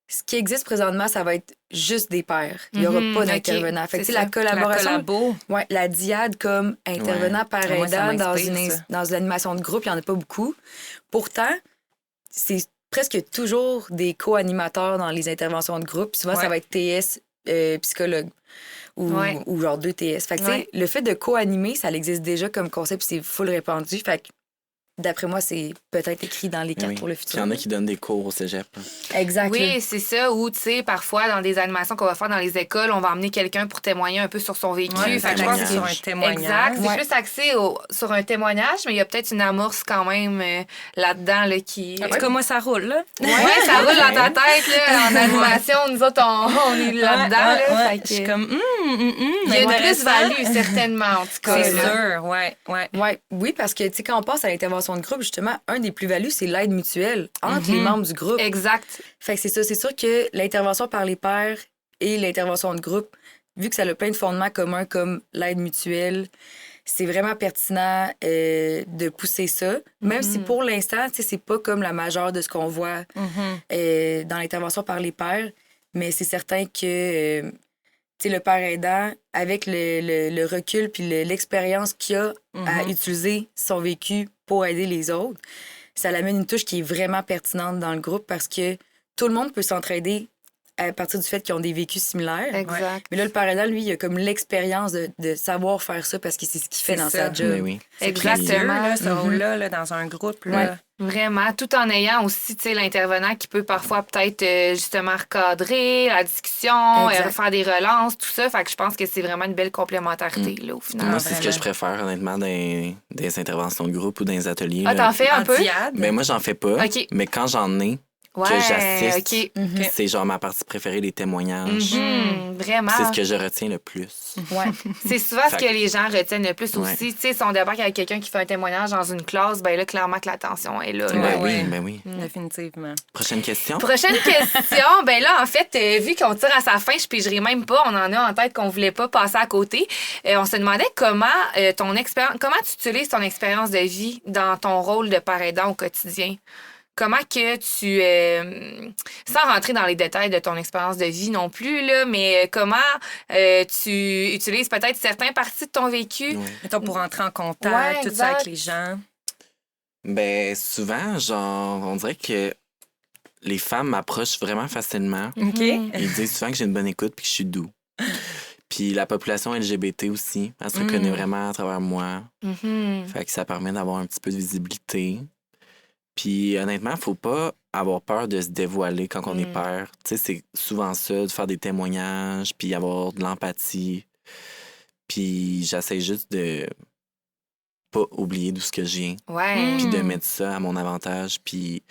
ce qui existe présentement, ça va être juste des pairs. Il n'y aura pas ok, d'intervenant. Fait que, c'est tu sais, la ça. collaboration... La collabo. Ouais, la diade comme intervenant par Moi, ça aidant m'inspire, ça. dans une animation de groupe, il n'y en a pas beaucoup. Pourtant, c'est presque toujours des co-animateurs dans les interventions de groupe. Puis souvent, ça Ouais. va être TS, psychologue Ouais. ou genre 2 TS. Fait que, tu sais, Ouais. le fait de co-animer, ça existe déjà comme concept, puis c'est full répandu. Fait que, d'après moi, c'est peut-être écrit dans les cartes Oui. pour le Puis il futur. y en a qui donnent des cours au cégep. Exact. Oui, c'est ça. Ou, tu sais, parfois, dans des animations qu'on va faire dans les écoles, on va emmener quelqu'un pour témoigner un peu sur son vécu. Ouais, Fait que je c'est pense axé que sur un témoignage. exact. C'est Ouais. plus axé sur un témoignage, mais il y a peut-être une amorce quand même là-dedans là, qui... En tout cas, moi, ça roule, là. Oui, ça roule dans ta tête. Là, en animation, nous autres, on est là-dedans. là, Ouais. fait que- Je suis comme, il y a une intéressant. plus-value, certainement, en tout cas. C'est là. sûr, ouais. Ouais, oui, parce que, tu sais, quand on passe à l'intervention de groupe, justement, un des plus-values, c'est l'aide mutuelle entre les membres du groupe. Exact. Fait que c'est ça, c'est sûr que l'intervention par les pairs et l'intervention de groupe, vu que ça a plein de fondements communs comme l'aide mutuelle, c'est vraiment pertinent de pousser ça. Même si pour l'instant, tu sais, c'est pas comme la majeure de ce qu'on voit dans l'intervention par les pairs, mais c'est certain que tu sais, le père aidant, avec le recul puis l'expérience qu'il a à utiliser son vécu pour aider les autres, ça l'amène une touche qui est vraiment pertinente dans le groupe parce que tout le monde peut s'entraider à partir du fait qu'ils ont des vécus similaires. Exact. Mais là, le père aidant, lui, il a comme l'expérience de savoir faire ça parce que c'est ce qu'il fait C'est dans ça. sa job. Mais oui. Exactement. Là, ce rôle-là, là, dans un groupe, là. Ouais. Vraiment, tout en ayant aussi, tu sais, l'intervenant qui peut parfois peut-être justement recadrer la discussion, Exact. faire des relances, tout ça. Fait que je pense que c'est vraiment une belle complémentarité, là, au final. Moi, c'est ce que vraiment. je préfère, honnêtement, dans des interventions de groupe ou dans des ateliers. Ah, là. t'en fais un En peu? diade. Ben, moi, j'en fais pas. OK. Mais quand j'en ai, Ouais, que j'assiste, OK. c'est genre ma partie préférée, les témoignages. Vraiment. C'est ce que je retiens le plus. Ouais. C'est souvent ce Fait que les gens retiennent le plus Ouais. aussi. Tu sais, si on débarque avec quelqu'un qui fait un témoignage dans une classe, ben là, clairement que l'attention est là. là. Ben ouais. oui, ben oui. Définitivement. Prochaine question. Prochaine question. Ben là, en fait, vu qu'on tire à sa fin, je pigerai même pas. On en a en tête qu'on voulait pas passer à côté. On se demandait comment comment tu utilises ton expérience de vie dans ton rôle de père aidant au quotidien. Comment que tu, sans rentrer dans les détails de ton expérience de vie non plus, là, mais comment tu utilises peut-être certaines parties de ton vécu. Ouais. Mettons, pour entrer en contact, Ouais, tout ça exact. avec les gens. Ben, souvent, genre, on dirait que les femmes m'approchent vraiment facilement. OK? Ils disent souvent que j'ai une bonne écoute puis que je suis doux. Puis la population LGBT aussi, elle se reconnaît vraiment à travers moi. Fait que ça permet d'avoir un petit peu de visibilité. Puis honnêtement, faut pas avoir peur de se dévoiler quand on est père. Tu sais, c'est souvent ça, de faire des témoignages, puis avoir de l'empathie. Puis j'essaie juste de pas oublier d'où ce que je viens, Ouais. puis de mettre ça à mon avantage. Puis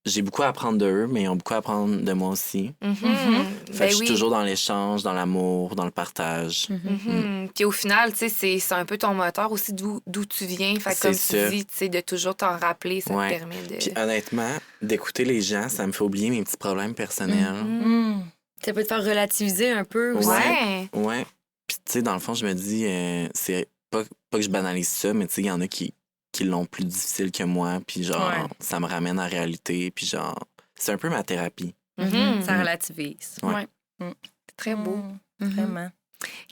j'ai beaucoup à apprendre d'eux, mais ils ont beaucoup à apprendre de moi aussi. Fait que je suis toujours dans l'échange, dans l'amour, dans le partage. Puis au final, tu sais, c'est un peu ton moteur aussi d'où tu viens. Fait que comme C'est tu dis, tu sais, de toujours t'en rappeler, ça te permet de... Puis honnêtement, d'écouter les gens, ça me fait oublier mes petits problèmes personnels. Ça peut te faire relativiser un peu aussi. Ouais. Puis tu sais, dans le fond, je me dis, c'est pas que je banalise ça, mais tu sais, il y en a qui l'ont plus difficile que moi, puis genre, ça me ramène en réalité, puis genre, c'est un peu ma thérapie. Ça relativise. Ouais. Très beau. Vraiment.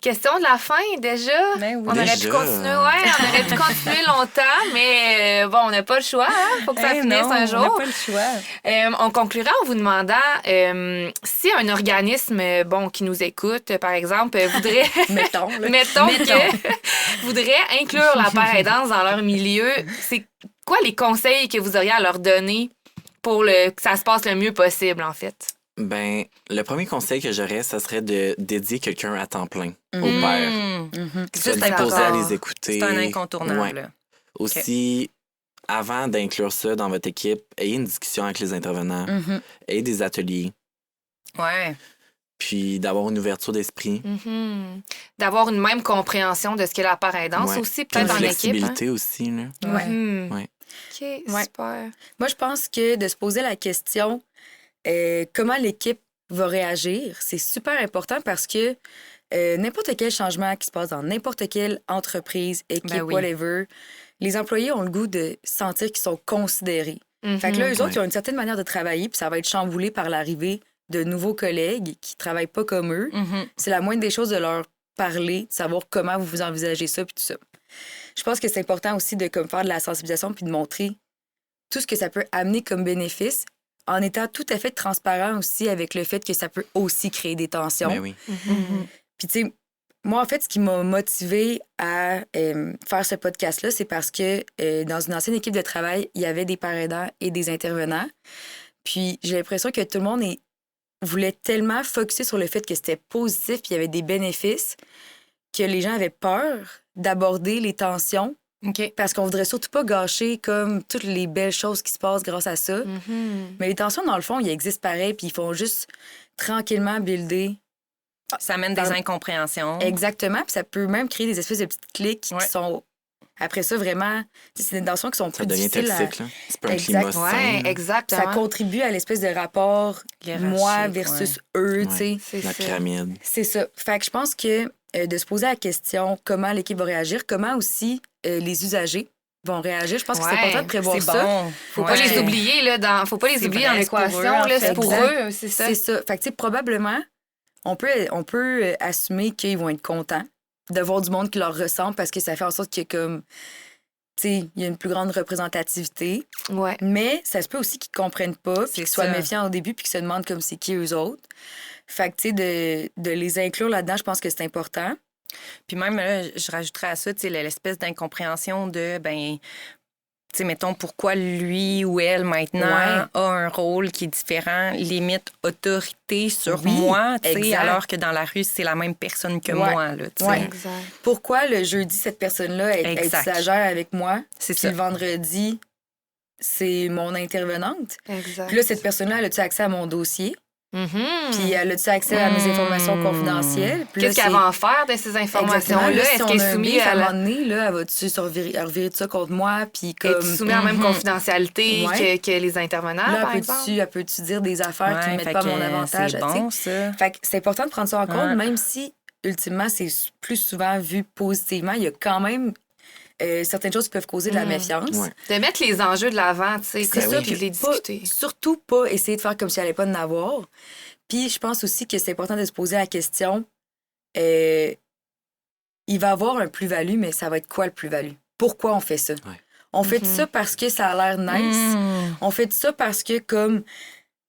Question de la fin, déjà. Ben oui. On aurait pu continuer, on aurait pu continuer longtemps, mais bon, on n'a pas le choix, hein? Faut que ça finisse un jour. On n'a pas le choix. On conclura en vous demandant si un organisme qui nous écoute, par exemple, voudrait Mettons. voudrait inclure la paraidance dans leur milieu, c'est quoi les conseils que vous auriez à leur donner pour que ça se passe le mieux possible, en fait? Ben, le premier conseil que j'aurais, ça serait de dédier quelqu'un à temps plein au père. Ça, c'est Disposé à important. les écouter. C'est un incontournable. Ouais. Aussi, avant d'inclure ça dans votre équipe, ayez une discussion avec les intervenants, ayez des ateliers, Ouais. puis d'avoir une ouverture d'esprit. D'avoir une même compréhension de ce qu'est la paraidance aussi, peut-être Une dans l'équipe. flexibilité aussi, là. Ouais. OK, Ouais. super. Moi, je pense que de se poser la question comment l'équipe va réagir, c'est super important parce que n'importe quel changement qui se passe dans n'importe quelle entreprise, équipe, whatever, les employés ont le goût de sentir qu'ils sont considérés. Fait que là, eux autres, ils ont une certaine manière de travailler, puis ça va être chamboulé par l'arrivée de nouveaux collègues qui travaillent pas comme eux. C'est la moindre des choses de leur parler, de savoir comment vous envisagez ça, puis tout ça. Je pense que c'est important aussi de faire de la sensibilisation puis de montrer tout ce que ça peut amener comme bénéfice en étant tout à fait transparent aussi avec le fait que ça peut aussi créer des tensions. Ben oui. Puis, tu sais, moi, en fait, ce qui m'a motivée à faire ce podcast-là, c'est parce que dans une ancienne équipe de travail, il y avait des parents aidants et des intervenants. Puis, j'ai l'impression que tout le monde voulait tellement focusser sur le fait que c'était positif puis il y avait des bénéfices que les gens avaient peur d'aborder les tensions parce qu'on voudrait surtout pas gâcher comme toutes les belles choses qui se passent grâce à ça. Mais les tensions, dans le fond, ils existent pareil puis ils font juste tranquillement builder. Ça amène des incompréhensions. Exactement. Puis ça peut même créer des espèces de petites cliques qui sont... Après ça, vraiment, c'est des tensions qui sont plus difficiles. Ça devient toxique, là. C'est pas un climat sain. Ouais, exactement. Ça contribue à l'espèce de rapport moi versus eux, tu sais. La pyramide. C'est ça. Fait que je pense que de se poser la question comment l'équipe va réagir, comment aussi les usagers vont réagir. Je pense que c'est important de prévoir ça. Bon. Faut pas les oublier, là, faut pas les oublier dans l'équation, là. C'est pour eux, c'est ça. C'est ça. Fait que, tu sais, probablement, on peut assumer qu'ils vont être contents de voir du monde qui leur ressemble parce que ça fait en sorte que, comme, tu sais, il y a une plus grande représentativité. Ouais. Mais ça se peut aussi qu'ils comprennent pas, puis qu'ils soient ça. méfiants au début, puis qu'ils se demandent comme c'est qui eux autres. Fait que, tu sais, de les inclure là-dedans, je pense que c'est important. Puis même, là, je rajouterais à ça, tu sais, l'espèce d'incompréhension de, ben, tu sais, mettons, pourquoi lui ou elle, maintenant, a un rôle qui est différent, limite autorité sur moi, tu sais, alors que dans la rue, c'est la même personne que moi, là, tu sais. Exact. Pourquoi le jeudi, cette personne-là est stagiaire avec moi, C'est puis ça. le vendredi, c'est mon intervenante? Exact. Puis là, cette personne-là, elle a-tu accès à mon dossier? Mhm. Puis elle a-tu accès à mes informations confidentielles? Puis là, Qu'est-ce qu'elle va en faire de ces informations-là? Exactement. Est-ce qu'elle est soumise à un la... moment donné, là, elle va-tu se revirer de ça contre moi? Puis comme... Est-tu soumise à la même confidentialité Ouais. que les intervenants, Là, par exemple? elle peut-tu dire des affaires qui ne mettent pas à mon avantage? C'est tu sais? bon, ça. Fait que c'est important de prendre ça en compte, Ouais. même si, ultimement, c'est plus souvent vu positivement. Il y a quand même certaines choses qui peuvent causer de la méfiance. Ouais. De mettre les enjeux de l'avant, tu sais, C'est comme ça, puis de les pas- discuter. surtout pas essayer de faire comme s'il n'y allait pas d'en avoir. Puis je pense aussi que c'est important de se poser la question, il va avoir un plus-value, mais ça va être quoi le plus-value? Pourquoi on fait ça? Ouais. On fait ça parce que ça a l'air nice. On fait ça parce que, comme,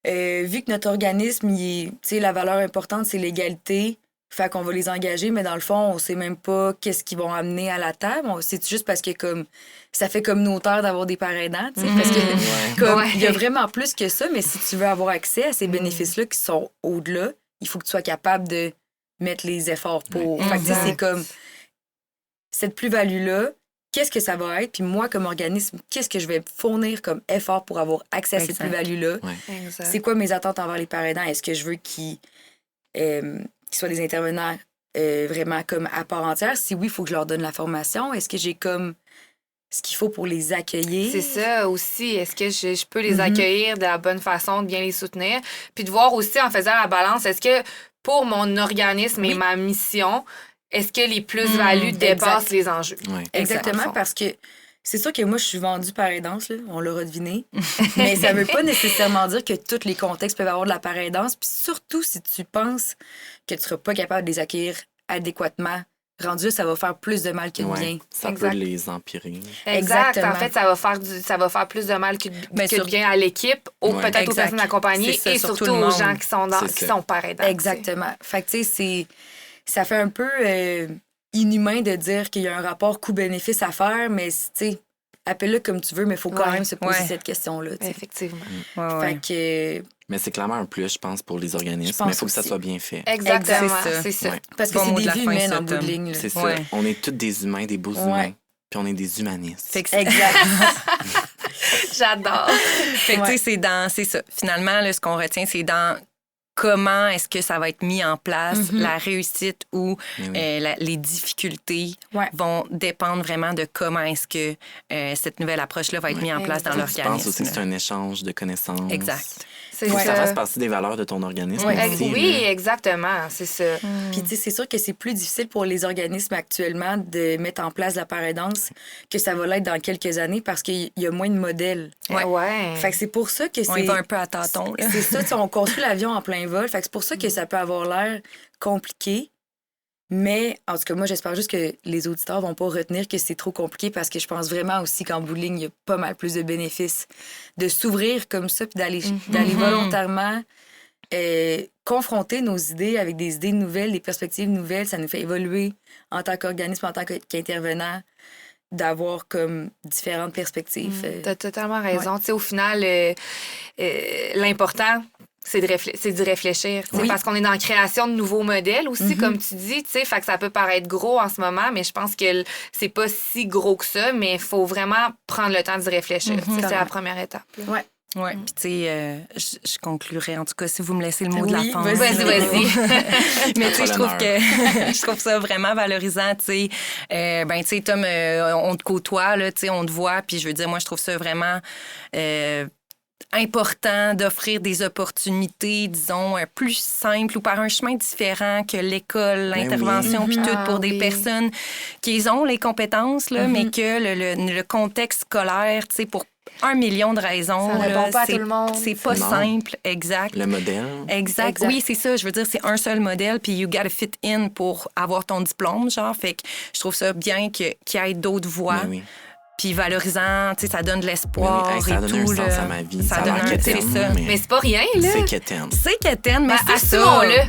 vu que notre organisme, tu sais, la valeur importante, c'est l'égalité, Fait qu'on va les engager, mais dans le fond, on sait même pas qu'est-ce qu'ils vont amener à la table. C'est juste parce que comme ça fait communautaire d'avoir des parents aidants, tu sais, parce que comme il y a vraiment plus que ça, mais si tu veux avoir accès à ces bénéfices-là qui sont au-delà, il faut que tu sois capable de mettre les efforts pour. Fait que tu sais, c'est comme cette plus-value-là, qu'est-ce que ça va être? Puis moi, comme organisme, qu'est-ce que je vais fournir comme effort pour avoir accès à cette plus-value-là? C'est quoi mes attentes envers les parents aidants? Est-ce que je veux qu'ils soient des intervenants vraiment comme à part entière? Si oui, il faut que je leur donne la formation. Est-ce que j'ai comme ce qu'il faut pour les accueillir? C'est ça aussi. Est-ce que je peux les accueillir de la bonne façon, de bien les soutenir? Puis de voir aussi en faisant la balance, est-ce que pour mon organisme et ma mission, est-ce que les plus-values dépassent les enjeux? Exactement, parce que c'est sûr que moi, je suis vendue par aidance, là, on l'aura deviné. Mais ça veut pas nécessairement dire que tous les contextes peuvent avoir de la paraidance. Puis surtout, si tu penses que tu seras pas capable de les accueillir adéquatement, rendu, ça va faire plus de mal que de bien. Ça peut les empirer. Exactement. En fait, ça va faire plus de mal que de bien à l'équipe, peut-être aux personnes accompagnées et surtout aux gens qui sont par aidants. Exactement. Fait que, tu sais, ça fait un peu inhumain de dire qu'il y a un rapport coût-bénéfice à faire, mais, tu sais, appelle-le comme tu veux, mais il faut quand même se poser cette question-là. T'sais. Effectivement. Fait que... Mais c'est clairement un plus, je pense, pour les organismes. Mais il faut que ça soit bien fait. Exactement, c'est ça. Parce que c'est des vies humaines en bout de ligne. C'est ça. On est tous des humains, des beaux humains. Puis on est des humanistes. Exact. J'adore. Fait que, tu sais, c'est ça. Finalement, là, ce qu'on retient, c'est dans comment est-ce que ça va être mis en place, la réussite ou les difficultés vont dépendre vraiment de comment est-ce que cette nouvelle approche-là va être mise en place dans l'organisme. Je pense aussi que c'est un échange de connaissances. Exact. Ça fasse partie des valeurs de ton organisme. Oui, exactement, c'est ça. Puis, tu sais, c'est sûr que c'est plus difficile pour les organismes actuellement de mettre en place la paraidance que ça va l'être dans quelques années parce qu'il y a moins de modèles. Fait que c'est pour ça que on y va un peu à tâtons. C'est ça, on construit l'avion en plein vol. Fait que c'est pour ça que ça peut avoir l'air compliqué. Mais, en tout cas, moi, j'espère juste que les auditeurs vont pas retenir que c'est trop compliqué parce que je pense vraiment aussi qu'en bout de ligne, il y a pas mal plus de bénéfices de s'ouvrir comme ça puis d'aller volontairement confronter nos idées avec des idées nouvelles, des perspectives nouvelles. Ça nous fait évoluer en tant qu'organisme, en tant qu'intervenant, d'avoir comme différentes perspectives. Tu as totalement raison. Tu sais, au final, l'important, c'est d'y réfléchir. Parce qu'on est dans la création de nouveaux modèles aussi, comme tu dis. Fait que ça peut paraître gros en ce moment, mais je pense que c'est pas si gros que ça, mais il faut vraiment prendre le temps d'y réfléchir. C'est la première étape. Oui, puis tu sais, je conclurai, en tout cas, si vous me laissez le mot de la fin. Vas-y. Mais tu sais, je trouve ça vraiment valorisant, tu sais. Ben, tu sais, Tom, on te côtoie, là, tu sais, on te voit, puis je veux dire, moi, je trouve ça vraiment... important d'offrir des opportunités, disons, plus simples ou par un chemin différent que l'école, l'intervention, puis tout, pour des personnes qui ont les compétences, là, mais que le contexte scolaire, tu sais, pour 1 million de raisons. Ça répond pas à tout le monde. C'est pas simple, exact. Le modèle. Exact. Oui, c'est ça. Je veux dire, c'est un seul modèle, puis you gotta fit in pour avoir ton diplôme, genre. Fait que je trouve ça bien qu'il y ait d'autres voies. Puis valorisant, tu sais, ça donne de l'espoir et tout. Ça donne un sens à ma vie. Ça donne un quétaine, mais c'est pas rien, là. C'est quétaine. C'est quétaine, mais c'est ça. Assumons-le.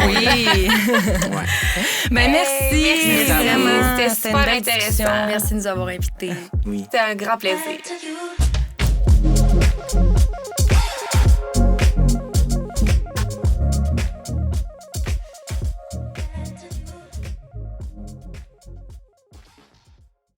Oui. Ben, merci. Vraiment. C'était super intéressant. Merci de nous avoir invités. C'était un grand plaisir.